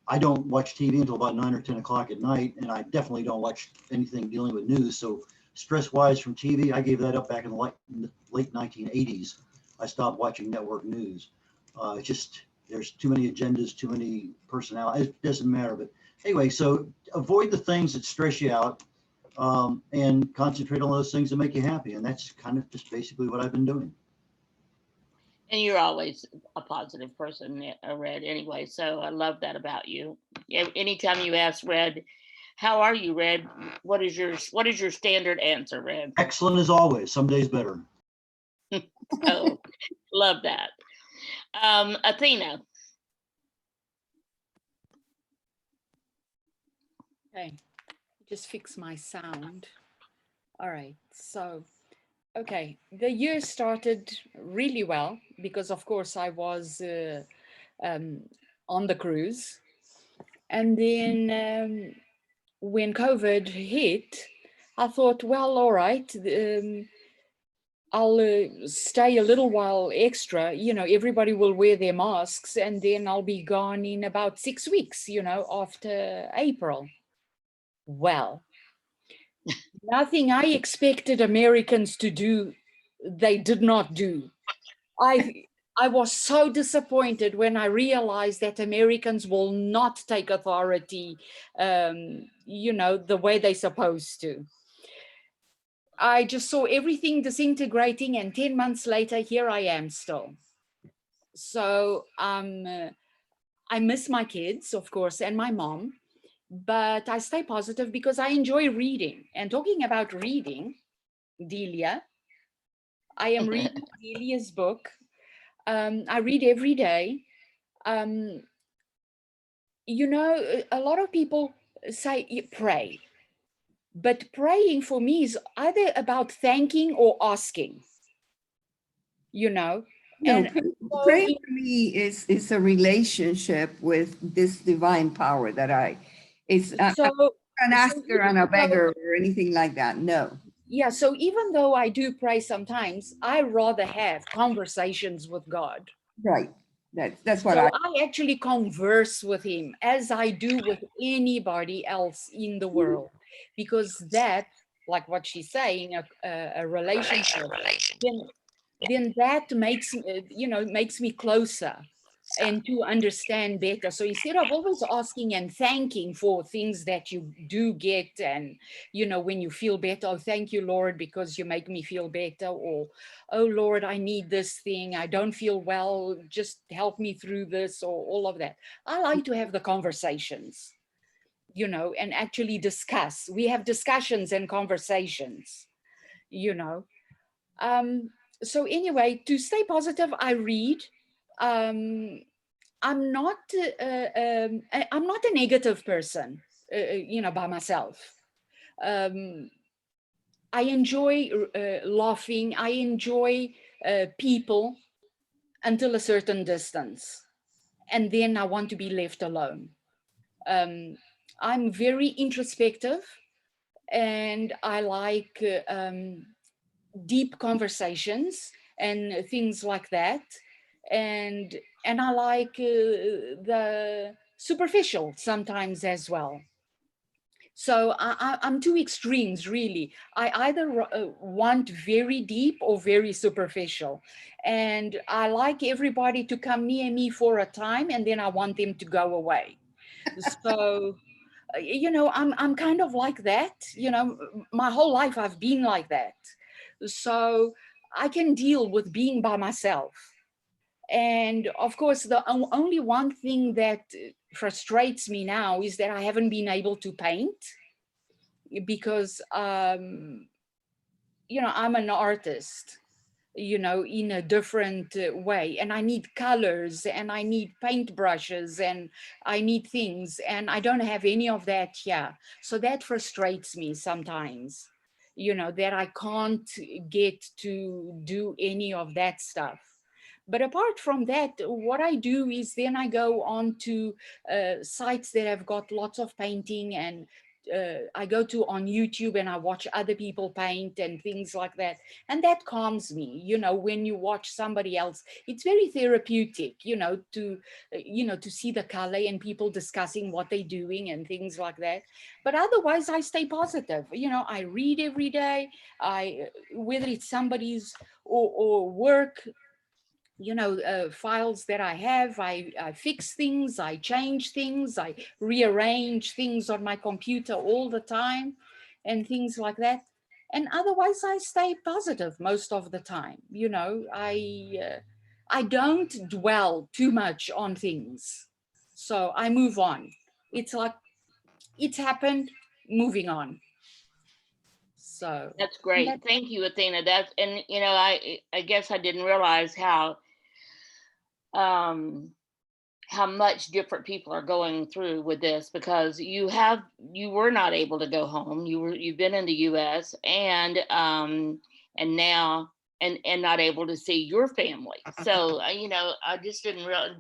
I don't watch TV until about 9 or 10 o'clock at night, and I definitely don't watch anything dealing with news. So stress-wise from TV, I gave that up back in the late 1980s. I stopped watching network news. It's just, there's too many agendas, too many personalities. It doesn't matter. But anyway, so avoid the things that stress you out, and concentrate on those things that make you happy. And that's kind of just basically what I've been doing. And you're always a positive person, Red, anyway. So I love that about you. Yeah, anytime you ask Red, how are you, Red? What is your standard answer, Red? Excellent as always. Some days better. Oh, love that. Athena. Okay, just fix my sound. All right, so, okay, the year started really well because, of course, I was on the cruise. And then when COVID hit, I thought, well, all right, I'll stay a little while extra, everybody will wear their masks, and then I'll be gone in about 6 weeks, after April. Well, nothing I expected Americans to do, they did not do. I was so disappointed when I realized that Americans will not take authority, the way they're supposed to. I just saw everything disintegrating, and 10 months later, here I am still. So I miss my kids, of course, and my mom, but I stay positive because I enjoy reading. And talking about reading, Delia, I am reading Delia's book. I read every day. Um, you know, a lot of people say pray, but praying for me is either about thanking or asking, you know. No, And so praying for me is a relationship with this divine power that I'm so an asker even and a though- beggar or anything like that. No. yeah, so even though I do pray sometimes, I rather have conversations with God. Right. That's what So I, I actually converse with him as I do with anybody else in the world, because that, like what she's saying, a relationship, then that makes makes me closer and to understand better. So instead of always asking and thanking for things that you do get, and when you feel better, oh, thank you, Lord, because you make me feel better, or oh, Lord, I need this thing, I don't feel well, just help me through this, or all of that. I like to have the conversations, and actually discuss. We have discussions and conversations, you know. So anyway, to stay positive, I read. Um, I'm not I'm not a negative person, by myself. Um, I enjoy laughing. I enjoy people until a certain distance, and then I want to be left alone. I'm very introspective, and I like deep conversations and things like that, and I like the superficial sometimes as well. So I'm two extremes, really. I either want very deep or very superficial, and I like everybody to come near me for a time, and then I want them to go away. So I'm kind of like that. My whole life I've been like that. So I can deal with being by myself. And of course, the only one thing that frustrates me now is that I haven't been able to paint, because I'm an artist, in a different way, and I need colors, and I need paintbrushes, and I need things, and I don't have any of that here. So that frustrates me sometimes, that I can't get to do any of that stuff. But apart from that, what I do is then I go on to sites that have got lots of painting, and I go to on YouTube, and I watch other people paint and things like that. And that calms me, when you watch somebody else, it's very therapeutic, to see the color and people discussing what they're doing and things like that. But otherwise, I stay positive. I read every day, whether it's somebody's or work, files that I have, I fix things, I change things, I rearrange things on my computer all the time, and things like that. And otherwise, I stay positive most of the time. I don't dwell too much on things, so I move on. It's like it's happened, moving on. So That's great. Thank you, Athena. That's, and I guess I didn't realize um how much different people are going through with this, because you were not able to go home. You've been in the US, and now and not able to see your family. So I just didn't realize,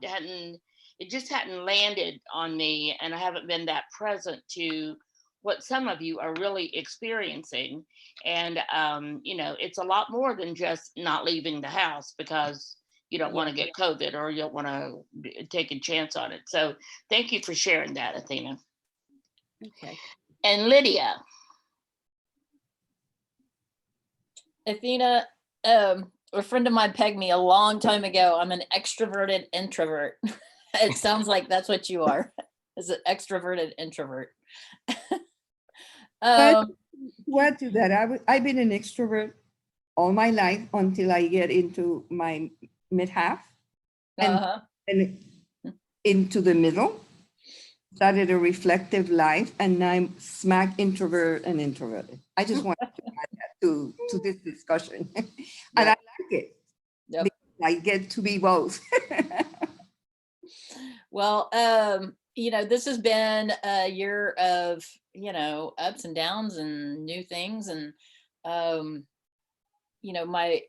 it just hadn't landed on me, and I haven't been that present to what some of you are really experiencing. And it's a lot more than just not leaving the house because you don't want to get COVID, or you don't want to take a chance on it. So thank you for sharing that, Athena. Okay. And Lydia. Athena, a friend of mine pegged me a long time ago. I'm an extroverted introvert. It sounds like that's what you are, is an extroverted introvert. But to add to that, I've been an extrovert all my life until I get into my mid half. And, Uh-huh. and into the middle, started a reflective life, and now I'm smack introvert and introverted. I just wanted to add that to this discussion. And I Yep. like it. Yep. Because I get to be both. Well, this has been a year of, ups and downs and new things. And,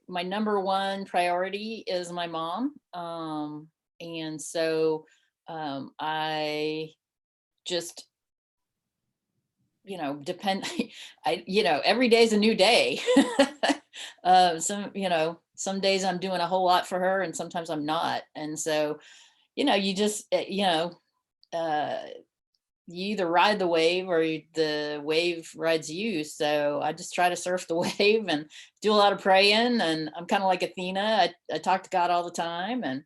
my number one priority is my mom. And so I just, depend, every day's a new day. Some days I'm doing a whole lot for her and sometimes I'm not. And so, you just, you either ride the wave or the wave rides you. So I just try to surf the wave and do a lot of praying. And I'm kind of like Athena. I talk to God all the time. And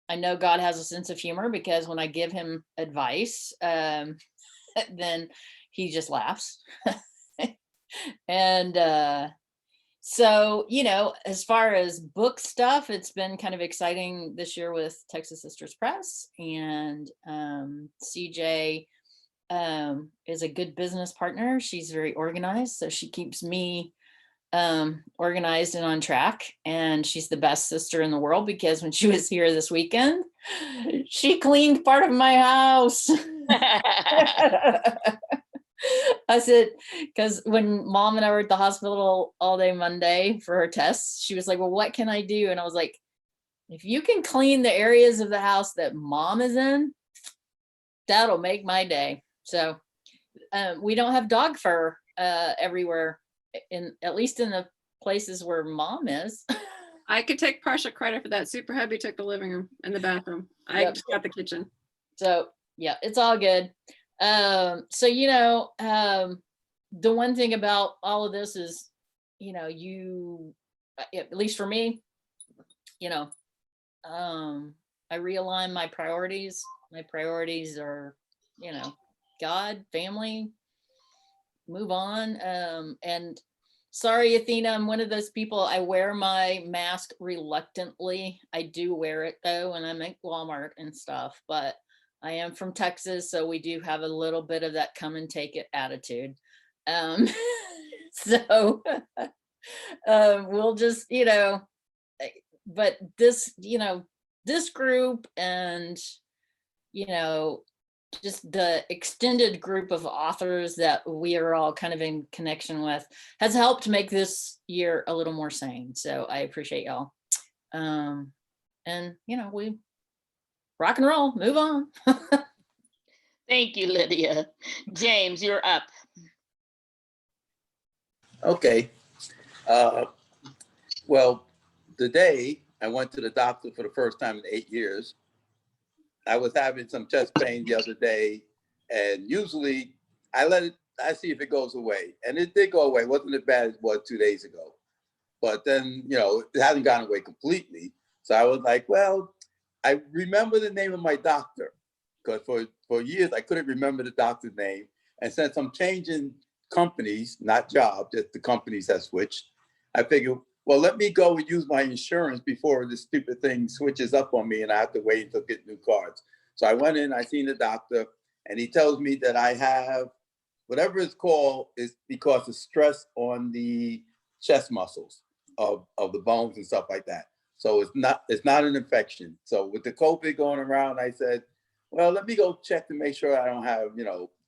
I know God has a sense of humor because when I give him advice, then he just laughs. And so, as far as book stuff, it's been kind of exciting this year with Texas Sisters Press, and CJ is a good business partner. She's very organized, so she keeps me organized and on track. And she's the best sister in the world because when she was here this weekend, she cleaned part of my house. I said, because when mom and I were at the hospital all day Monday for her tests, she was like, well, what can I do? And I was like, if you can clean the areas of the house that mom is in, that'll make my day. So we don't have dog fur everywhere, at least in the places where mom is. I could take partial credit for that. Super Hubby took the living room and the bathroom. I Yep. just got the kitchen. So yeah, it's all good. So the one thing about all of this is, at least for me, I realign my priorities. My priorities are, God, family, move on. And sorry, Athena, I'm one of those people, I wear my mask reluctantly. I do wear it though, and I'm at Walmart and stuff, but I am from Texas, so we do have a little bit of that come and take it attitude. So we'll just, but this group and, just the extended group of authors that we are all kind of in connection with has helped make this year a little more sane. So I appreciate y'all. And, we rock and roll, move on. Thank you, Lydia. James, you're up. Okay. Well, today I went to the doctor for the first time in 8 years. I was having some chest pain the other day, and usually I see if it goes away. And it did go away. It wasn't as bad as it was 2 days ago. But then, it hasn't gone away completely. So I was like, well, I remember the name of my doctor, because for years I couldn't remember the doctor's name. And since I'm changing companies, not jobs, just the companies have switched, I figured, well, let me go and use my insurance before this stupid thing switches up on me and I have to wait until get new cards. So I went in, I seen the doctor, and he tells me that I have whatever it's called is because of stress on the chest muscles of the bones and stuff like that. So it's not an infection. So with the COVID going around, I said, well, let me go check to make sure I don't have,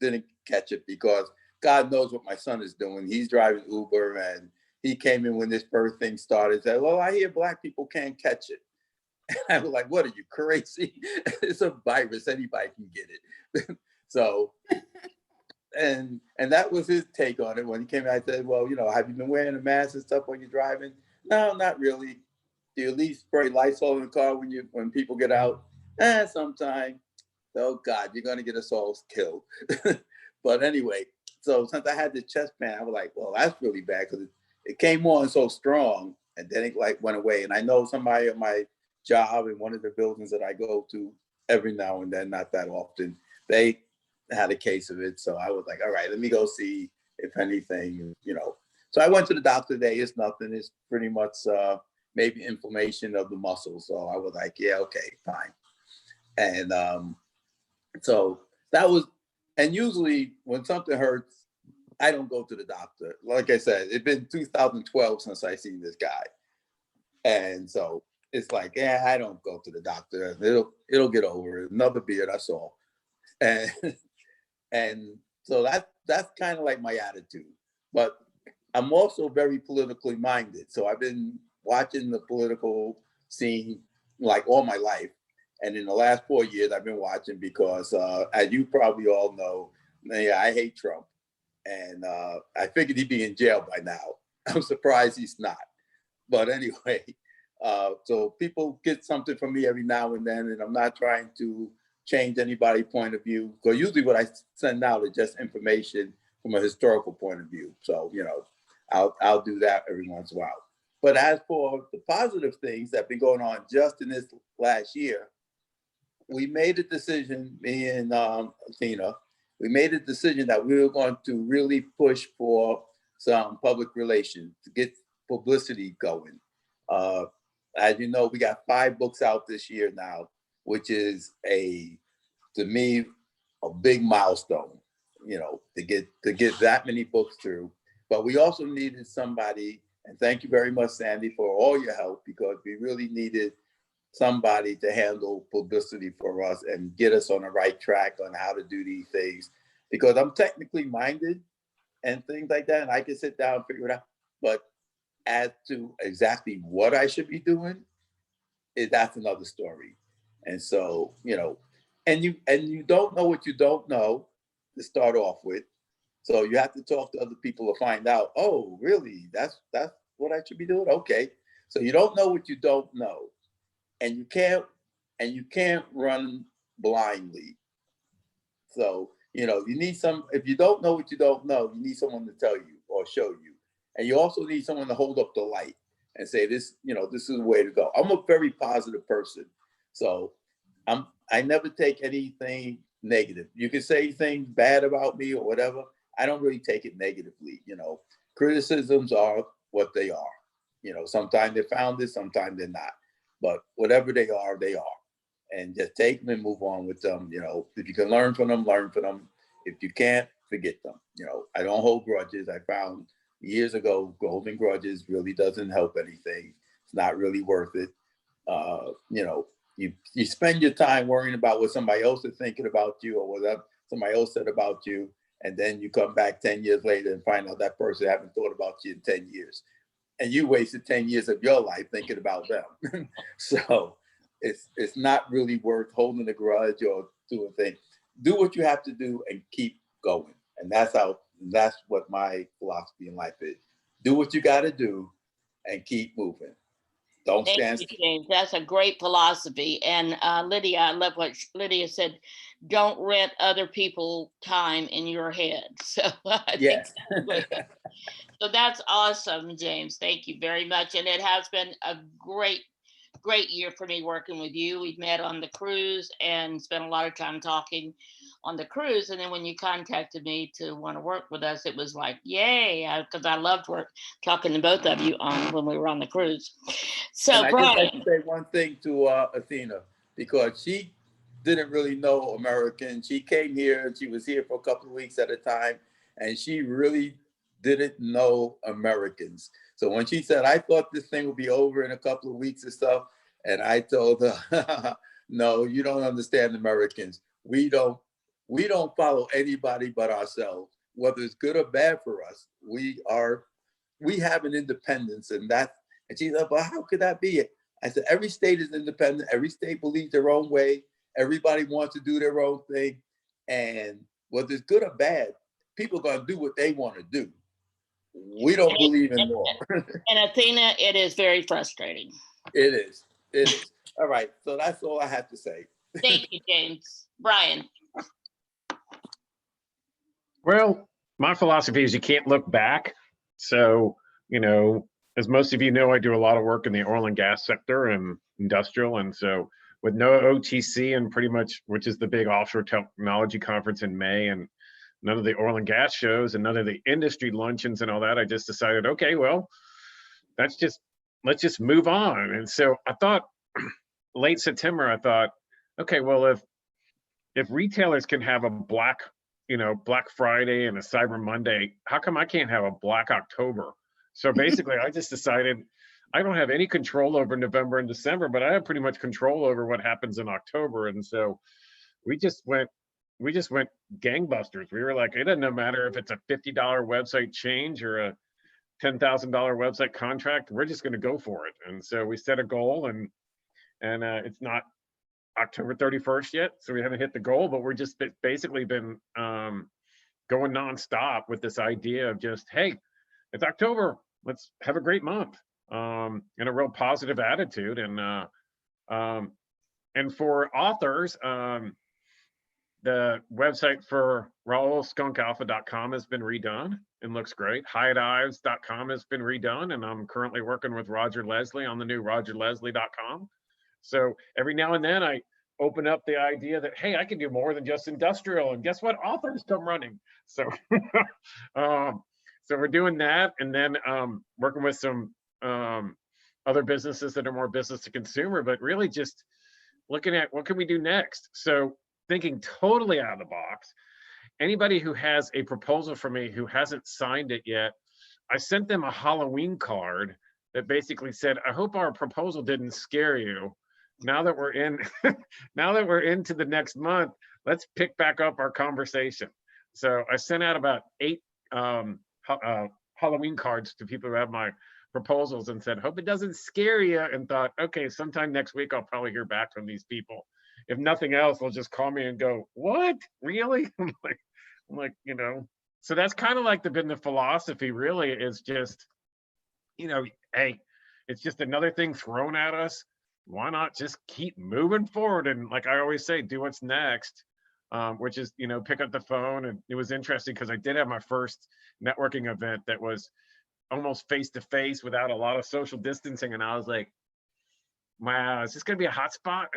didn't catch it, because God knows what my son is doing. He's driving Uber, and he came in when this first thing started, said, well, I hear Black people can't catch it. And I was like, what are you, crazy? It's a virus, anybody can get it. So, and that was his take on it. When he came in, I said, well, have you been wearing a mask and stuff when you're driving? No, not really. Do you at least spray Lysol in the car when people get out? Sometime. Oh God, you're gonna get us all killed. But anyway, so since I had the chest pain, I was like, well, that's really bad, because it came on so strong and then it went away. And I know somebody at my job in one of the buildings that I go to every now and then, not that often, they had a case of it. So I was like, all right, let me go see if anything, So I went to the doctor today. It's nothing. It's pretty much, maybe inflammation of the muscles. So I was like, yeah, okay, fine. And so that was, and usually when something hurts, I don't go to the doctor. Like I said, it's been 2012 since I seen this guy. And so it's like, yeah, I don't go to the doctor. It'll get over it. Another beer, that's all. And and so that's kind of like my attitude. But I'm also very politically minded. So I've been watching the political scene like all my life. And in the last 4 years, I've been watching because, as you probably all know, yeah, I hate Trump. And I figured he'd be in jail by now. I'm surprised he's not. But anyway, so people get something from me every now and then, and I'm not trying to change anybody's point of view. Because usually what I send out is just information from a historical point of view. So, you know, I'll do that every once in a while. But as for the positive things that have been going on just in this last year, we made a decision, me and Athena, we made a decision that we were going to really push for some public relations to get publicity going. As you know, we got 5 books out this year now, which is to me, a big milestone, you know, to get that many books through. But we also needed somebody, and thank you very much, Sandy, for all your help, because we really needed somebody to handle publicity for us and get us on the right track on how to do these things. Because I'm technically minded and things like that, and I can sit down and figure it out. But as to exactly what I should be doing, that's another story. And so, you know, and you don't know what you don't know to start off with. So you have to talk to other people to find out, oh, really? That's what I should be doing? Okay. So you don't know what you don't know. And you can't run blindly. So, you know, you need if you don't know what you don't know, you need someone to tell you or show you. And you also need someone to hold up the light and say, this, you know, this is the way to go. I'm a very positive person. So I never take anything negative. You can say things bad about me or whatever. I don't really take it negatively. You know, criticisms are what they are. You know, sometimes they're founded, sometimes they're not. But whatever they are, they are. And just take them and move on with them. You know, if you can learn from them, learn from them. If you can't, forget them. You know, I don't hold grudges. I found years ago, holding grudges really doesn't help anything. It's not really worth it. You know, you spend your time worrying about what somebody else is thinking about you or what somebody else said about you. And then you come back 10 years later and find out that person haven't thought about you in 10 years. And you wasted 10 years of your life thinking about them. So it's not really worth holding a grudge or doing things. Do what you have to do and keep going. And that's what my philosophy in life is. Do what you got to do and keep moving. Don't stand still. James. That's a great philosophy. And Lydia, I love what Lydia said. Don't rent other people's time in your head. So I think so that's awesome, James. Thank you very much. And it has been a great year for me working with you. We've met on the cruise and spent a lot of time talking on the cruise. And then when you contacted me to want to work with us, it was like, yay, because I loved talking to both of you when we were on the cruise. So, and I Brian. just like to say one thing to Athena, because she didn't really know American. She came here and she was here for a couple of weeks at a time, and she really didn't know Americans. So when she said, I thought this thing would be over in a couple of weeks and stuff, and I told her, no, you don't understand Americans. We don't follow anybody but ourselves, whether it's good or bad for us. We have an independence, and she said, but how could that be? I said, every state is independent. Every state believes their own way. Everybody wants to do their own thing. And whether it's good or bad, people are going to do what they want to do. We don't believe in law. And Athena, it is very frustrating. It is. All right. So that's all I have to say. Thank you, James. Brian. Well, my philosophy is you can't look back. So, you know, as most of you know, I do a lot of work in the oil and gas sector and industrial. And so with no OTC and pretty much, which is the big offshore technology conference in May, and none of the oil and gas shows and none of the industry luncheons and all that, I just decided, okay, well, that's just let's just move on. And so I thought late September, I thought, okay, well, if retailers can have a Black Friday and a Cyber Monday, how come I can't have a Black October? So basically, I just decided I don't have any control over November and December, but I have pretty much control over what happens in October. And so we just went gangbusters. We were like, it doesn't matter if it's a $50 website change or a $10,000 website contract, we're just going to go for it. And so we set a goal, and it's not October 31st yet, so we haven't hit the goal, but we're just basically been going nonstop with this idea of just, hey, it's October, let's have a great month, and a real positive attitude. And for authors, the website for RaulSkunkAlpha.com has been redone and looks great. HyattIves.com has been redone, and I'm currently working with Roger Leslie on the new RogerLeslie.com. So every now and then I open up the idea that, hey, I can do more than just industrial, and guess what? Authors come running. So, so we're doing that, and then working with some other businesses that are more business to consumer, but really just looking at what can we do next. So thinking totally out of the box. Anybody who has a proposal for me who hasn't signed it yet, I sent them a Halloween card that basically said, I hope our proposal didn't scare you. Now that we're in, now that we're into the next month, let's pick back up our conversation. So I sent out about 8 Halloween cards to people who have my proposals and said, hope it doesn't scare you, and thought, okay, sometime next week, I'll probably hear back from these people. If nothing else, they'll just call me and go, what, really? I'm like, so that's kind of like the philosophy really is just, hey, it's just another thing thrown at us. Why not just keep moving forward? And like I always say, do what's next, which is, pick up the phone. And it was interesting because I did have my first networking event that was almost face to face without a lot of social distancing. And I was like, wow, is this going to be a hot spot?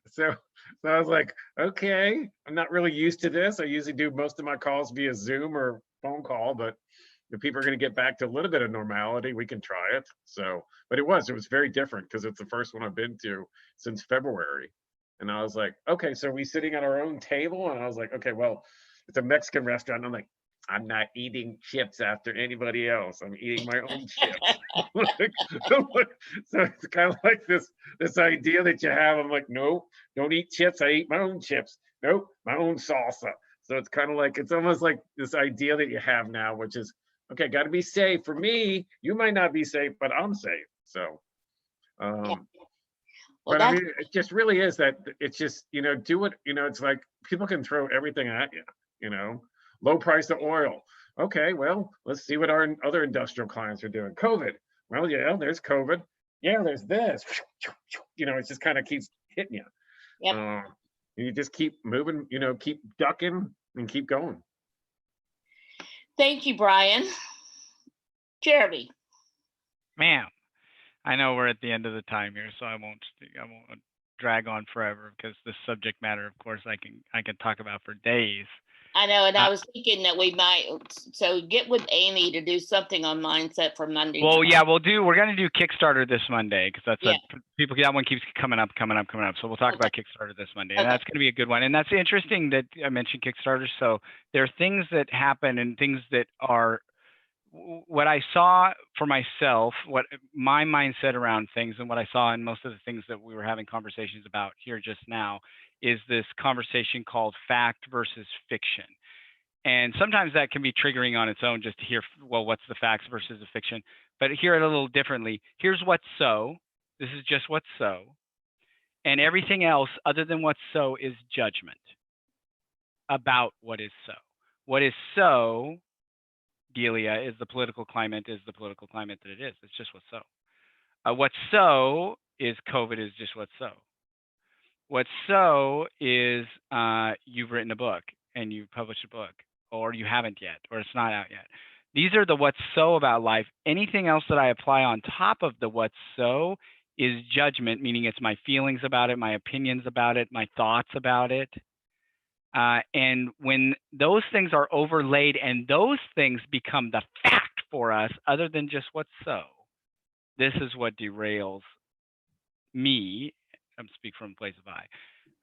So I was like, okay, I'm not really used to this. I usually do most of my calls via Zoom or phone call, but if people are going to get back to a little bit of normality, we can try it. So, but it was very different because it's the first one I've been to since February. And I was like, okay, so are we sitting at our own table? And I was like, okay, well, it's a Mexican restaurant. I'm like, I'm not eating chips after anybody else. I'm eating my own chips. So it's kind of like this idea that you have. I'm like, no, don't eat chips. I eat my own chips. Nope, my own salsa. So it's kind of like, it's almost like this idea that you have now, which is, okay, got to be safe. For me, you might not be safe, but I'm safe. So, Well, but I mean, it just really is that it's just, do it, it's like people can throw everything at you, low price of oil. Okay, well, let's see what our other industrial clients are doing. COVID. Well, yeah, there's COVID. Yeah, there's this. It just kind of keeps hitting you. Yep. You just keep moving, keep ducking and keep going. Thank you, Brian. Jeremy. Ma'am, I know we're at the end of the time here, so I won't drag on forever because this subject matter, of course, I can talk about for days. I know, and I was thinking that we might, so get with Amy to do something on mindset for Monday. Well, yeah, we're going to do Kickstarter this Monday because that's that one keeps coming up. So we'll talk about Kickstarter this Monday, and that's going to be a good one. And that's interesting that I mentioned Kickstarter. So there are things that happen and things that are what I saw for myself, what my mindset around things, and what I saw in most of the things that we were having conversations about here just now is this conversation called fact versus fiction. And sometimes that can be triggering on its own just to hear, well, what's the facts versus the fiction? But hear it a little differently. Here's what's so. This is just what's so. And everything else other than what's so is judgment about what is so. What is so, Delia, is the political climate that it is. It's just what's so. What's so is COVID is just what's so. What's so is you've written a book and you've published a book, or you haven't yet, or it's not out yet. These are the what's so about life. Anything else that I apply on top of the what's so is judgment, meaning it's my feelings about it, my opinions about it, my thoughts about it. And when those things are overlaid and those things become the fact for us other than just what's so. This is what derails me. I'm speaking from a place of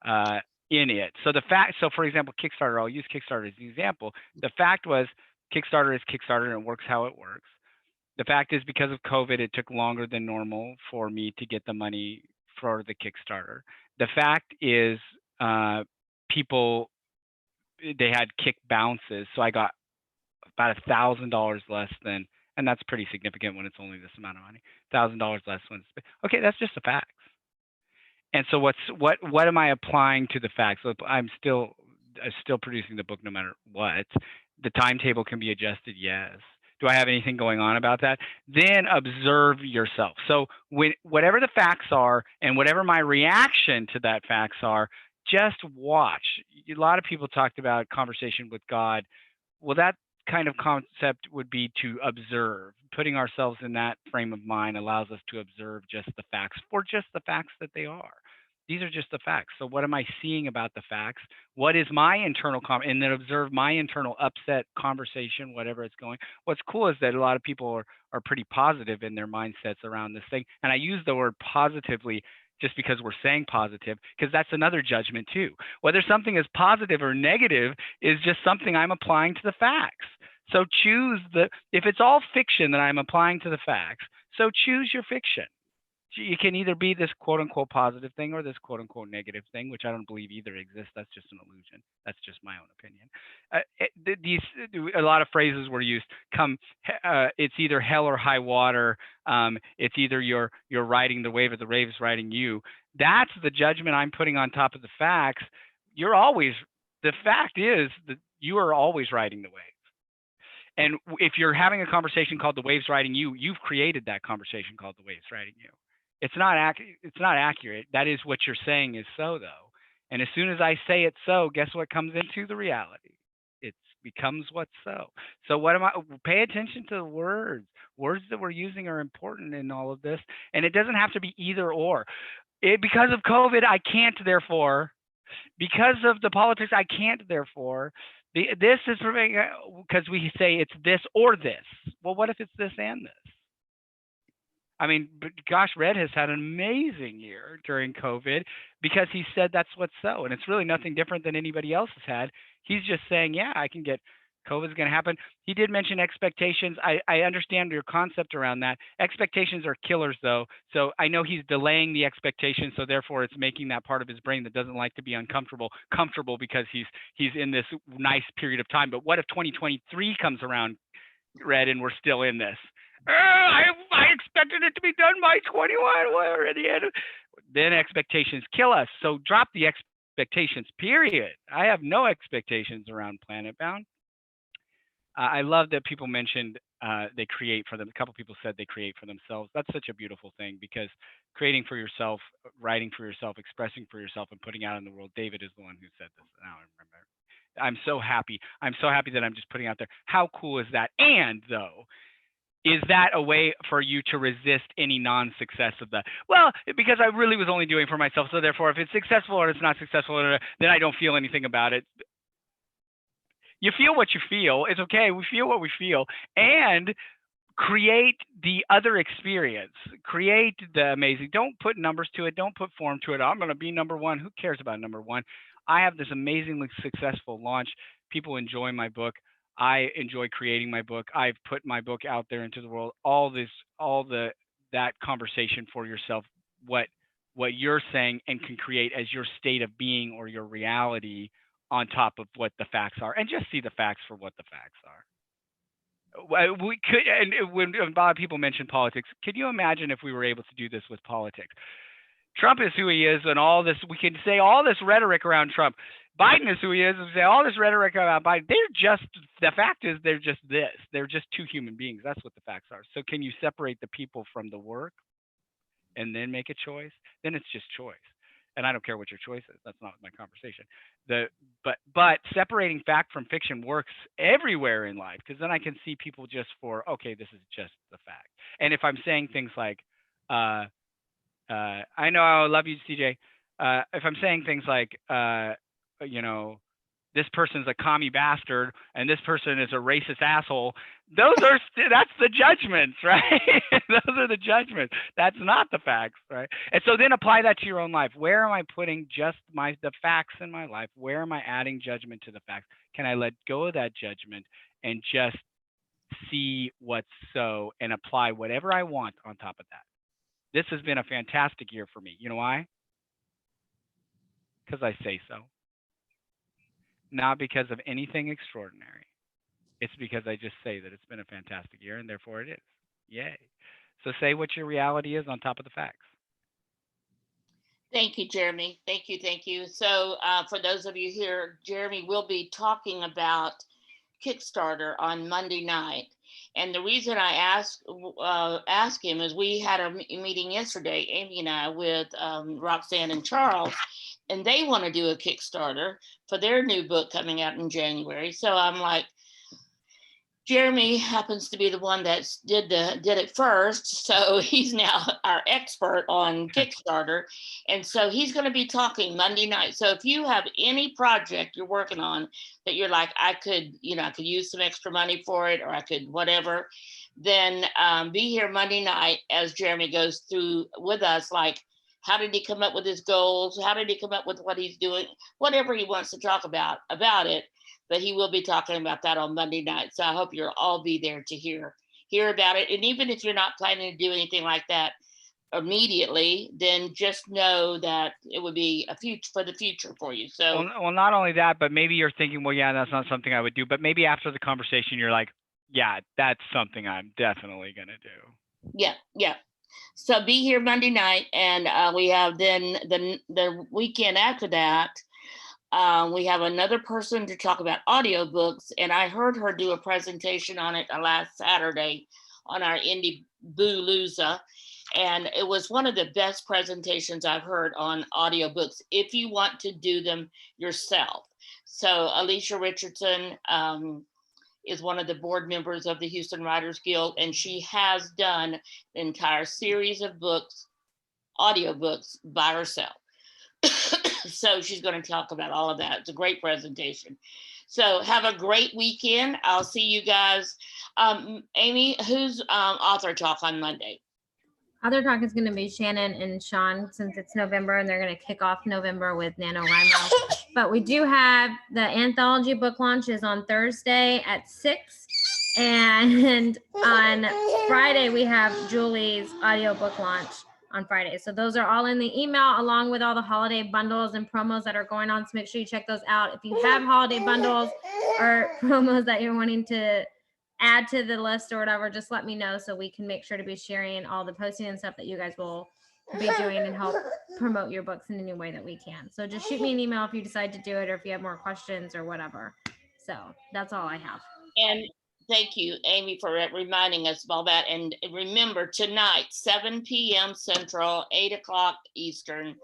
I. In it. So so for example, Kickstarter, I'll use Kickstarter as an example. The fact was Kickstarter is Kickstarter and it works how it works. The fact is because of COVID, it took longer than normal for me to get the money for the Kickstarter. The fact is people, they had kick bounces. So I got about $1,000 less than, and that's pretty significant when it's only this amount of money, $1,000 less when it's, okay, that's just the facts. And so what am I applying to the facts? So I'm still producing the book no matter what. The timetable can be adjusted, yes. Do I have anything going on about that? Then observe yourself. So whatever the facts are and whatever my reaction to that facts are, just watch. A lot of people talked about conversation with God. Well, that kind of concept would be to observe. Putting ourselves in that frame of mind allows us to observe just the facts for just the facts that they are. These are just the facts. So what am I seeing about the facts? What is my internal and then observe my internal upset conversation, whatever it's going. What's cool is that a lot of people are pretty positive in their mindsets around this thing. And I use the word positively just because we're saying positive, because that's another judgment too. Whether something is positive or negative is just something I'm applying to the facts. So choose if it's all fiction that I'm applying to the facts, so choose your fiction. You can either be this quote unquote positive thing or this quote unquote negative thing, which I don't believe either exists. That's just an illusion. That's just my own opinion. A lot of phrases were used. It's either hell or high water. It's either you're riding the wave or the wave is riding you. That's the judgment I'm putting on top of the facts. The fact is that you are always riding the wave. And if you're having a conversation called the waves riding you, you've created that conversation called the waves riding you. It's not accurate. That is what you're saying is so, though. And as soon as I say it's so, guess what comes into the reality? It becomes what's so. So pay attention to the words. Words that we're using are important in all of this. And it doesn't have to be either or. Because of COVID, I can't, therefore. Because of the politics, I can't, therefore. This is because we say it's this or this. Well, what if it's this and this? I mean, gosh, Red has had an amazing year during COVID because he said that's what's so. And it's really nothing different than anybody else has had. He's just saying, yeah, COVID's going to happen. He did mention expectations. I understand your concept around that. Expectations are killers, though. So I know he's delaying the expectation. So therefore, it's making that part of his brain that doesn't like to be uncomfortable comfortable because he's in this nice period of time. But what if 2023 comes around, Red, and we're still in this? I expected it to be done by 21. We're at the end. Then expectations kill us. So drop the expectations, period. I have no expectations around Planet Bound. I love that people mentioned they create for them. A couple people said they create for themselves. That's such a beautiful thing because creating for yourself, writing for yourself, expressing for yourself, and putting out in the world. David is the one who said this. Now I remember. I'm so happy. I'm so happy that I'm just putting out there. How cool is that? And though, is that a way for you to resist any non-success of that? Well, because I really was only doing it for myself. So therefore, if it's successful or it's not successful, then I don't feel anything about it. You feel what you feel. It's okay. We feel what we feel. And create the other experience. Create the amazing. Don't put numbers to it. Don't put form to it. I'm going to be number one. Who cares about number one? I have this amazingly successful launch. People enjoy my book. I enjoy creating my book. I've put my book out there into the world. That conversation for yourself, what you're saying and can create as your state of being or your reality on top of what the facts are, and just see the facts for what the facts are. We could, and when a lot of people mention politics, could you imagine if we were able to do this with politics? Trump is who he is, and all this, we can say all this rhetoric around Trump. Biden is who he is, and say all this rhetoric about Biden. The fact is, they're just this. They're just two human beings. That's what the facts are. So can you separate the people from the work and then make a choice? Then it's just choice. And I don't care what your choice is. That's not my conversation. But separating fact from fiction works everywhere in life, because then I can see people just for, okay, this is just the fact. And if I'm saying things like, I know I love you, CJ. If I'm saying things like, this person's a commie bastard and this person is a racist asshole. That's the judgments, right? Those are the judgments. That's not the facts, right? And so then apply that to your own life. Where am I putting just the facts in my life? Where am I adding judgment to the facts? Can I let go of that judgment and just see what's so and apply whatever I want on top of that? This has been a fantastic year for me. You know why? Because I say so. Not because of anything extraordinary. It's because I just say that it's been a fantastic year and therefore it is. Yay. So say what your reality is on top of the facts. Thank you, Jeremy. Thank you. Thank you. So for those of you here, Jeremy will be talking about Kickstarter on Monday night. And the reason I asked him is we had a meeting yesterday, Amy and I, with Roxanne and Charles, and they want to do a Kickstarter for their new book coming out in January. So I'm like, Jeremy happens to be the one that did it first, so he's now our expert on Kickstarter, and so he's going to be talking Monday night. So if you have any project you're working on that you're like, I could use some extra money for it, or I could whatever, then be here Monday night as Jeremy goes through with us, like, how did he come up with his goals? How did he come up with what he's doing? Whatever he wants to talk about it. But he will be talking about that on Monday night. So I hope you'll all be there to hear about it. And even if you're not planning to do anything like that immediately, then just know that it would be for the future for you. So well, not only that, but maybe you're thinking, well, yeah, that's not something I would do. But maybe after the conversation, you're like, yeah, that's something I'm definitely gonna do. Yeah. So be here Monday night, and we have then the weekend after that. We have another person to talk about audiobooks, and I heard her do a presentation on it last Saturday on our Indie Boolooza, and it was one of the best presentations I've heard on audiobooks if you want to do them yourself. So Alicia Richardson is one of the board members of the Houston Writers Guild, and she has done the entire series of audiobooks by herself. So she's going to talk about all of that. It's a great presentation. So have a great weekend. I'll see you guys. Amy, who's author talk on Monday? Author talk is going to be Shannon and Sean, since it's November and they're going to kick off November with NaNoWriMo. But we do have the anthology book launch is on Thursday at 6. And on Friday, we have Julie's audiobook launch on Friday. So those are all in the email, along with all the holiday bundles and promos that are going on. So make sure you check those out. If you have holiday bundles or promos that you're wanting to add to the list or whatever, just let me know so we can make sure to be sharing all the posting and stuff that you guys will be doing and help promote your books in any way that we can. So just shoot me an email if you decide to do it, or if you have more questions or whatever. So that's all I have. And thank you, Amy, for reminding us of all that. And remember, tonight, 7 p.m. Central, 8 o'clock Eastern,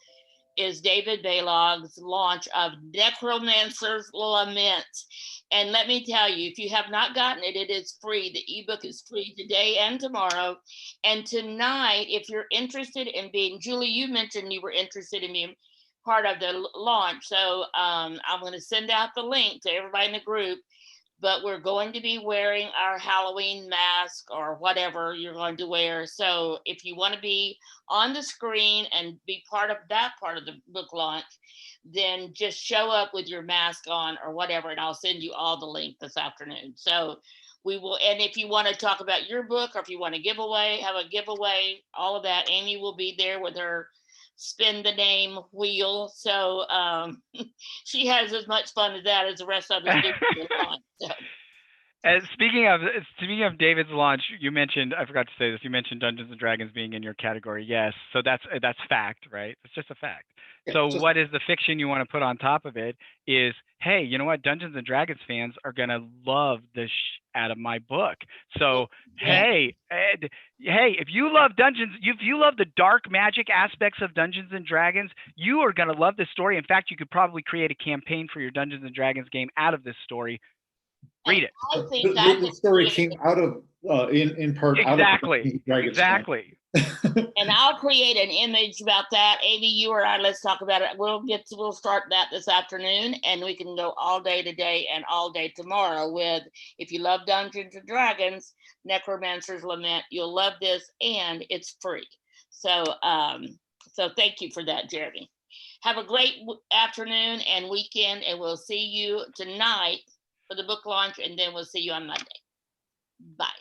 is David Balog's launch of Necromancer's Lament. And let me tell you, if you have not gotten it, it is free. The ebook is free today and tomorrow. And tonight, if you're interested in being, Julie, you mentioned you were interested in being part of the launch. So I'm going to send out the link to everybody in the group. But we're going to be wearing our Halloween mask or whatever you're going to wear. So if you want to be on the screen and be part of that part of the book launch, then just show up with your mask on or whatever, and I'll send you all the link this afternoon. So we will, and if you want to talk about your book, or if you want to have a giveaway, all of that, Amy will be there with her spin the name wheel. So she has as much fun as that as the rest of us do. So. And speaking of David's launch, you mentioned, I forgot to say this, you mentioned Dungeons and Dragons being in your category. Yes. So that's fact, right? It's just a fact. Yeah, so what is the fiction you want to put on top of it is, hey, you know what? Dungeons and Dragons fans are going to love the out of my book. So, hey, if you love dungeons, if you love the dark magic aspects of Dungeons and Dragons, you are going to love this story. In fact, you could probably create a campaign for your Dungeons and Dragons game out of this story. Read it. I think the story came out of in part exactly. out of Dragons. Exactly. And I'll create an image about that. Avi, you or I, let's talk about it. We'll start that this afternoon, and we can go all day today and all day tomorrow with, if you love Dungeons and Dragons, Necromancer's Lament, you'll love this, and it's free. So, so thank you for that, Jeremy. Have a great afternoon and weekend, and we'll see you tonight for the book launch, and then we'll see you on Monday. Bye.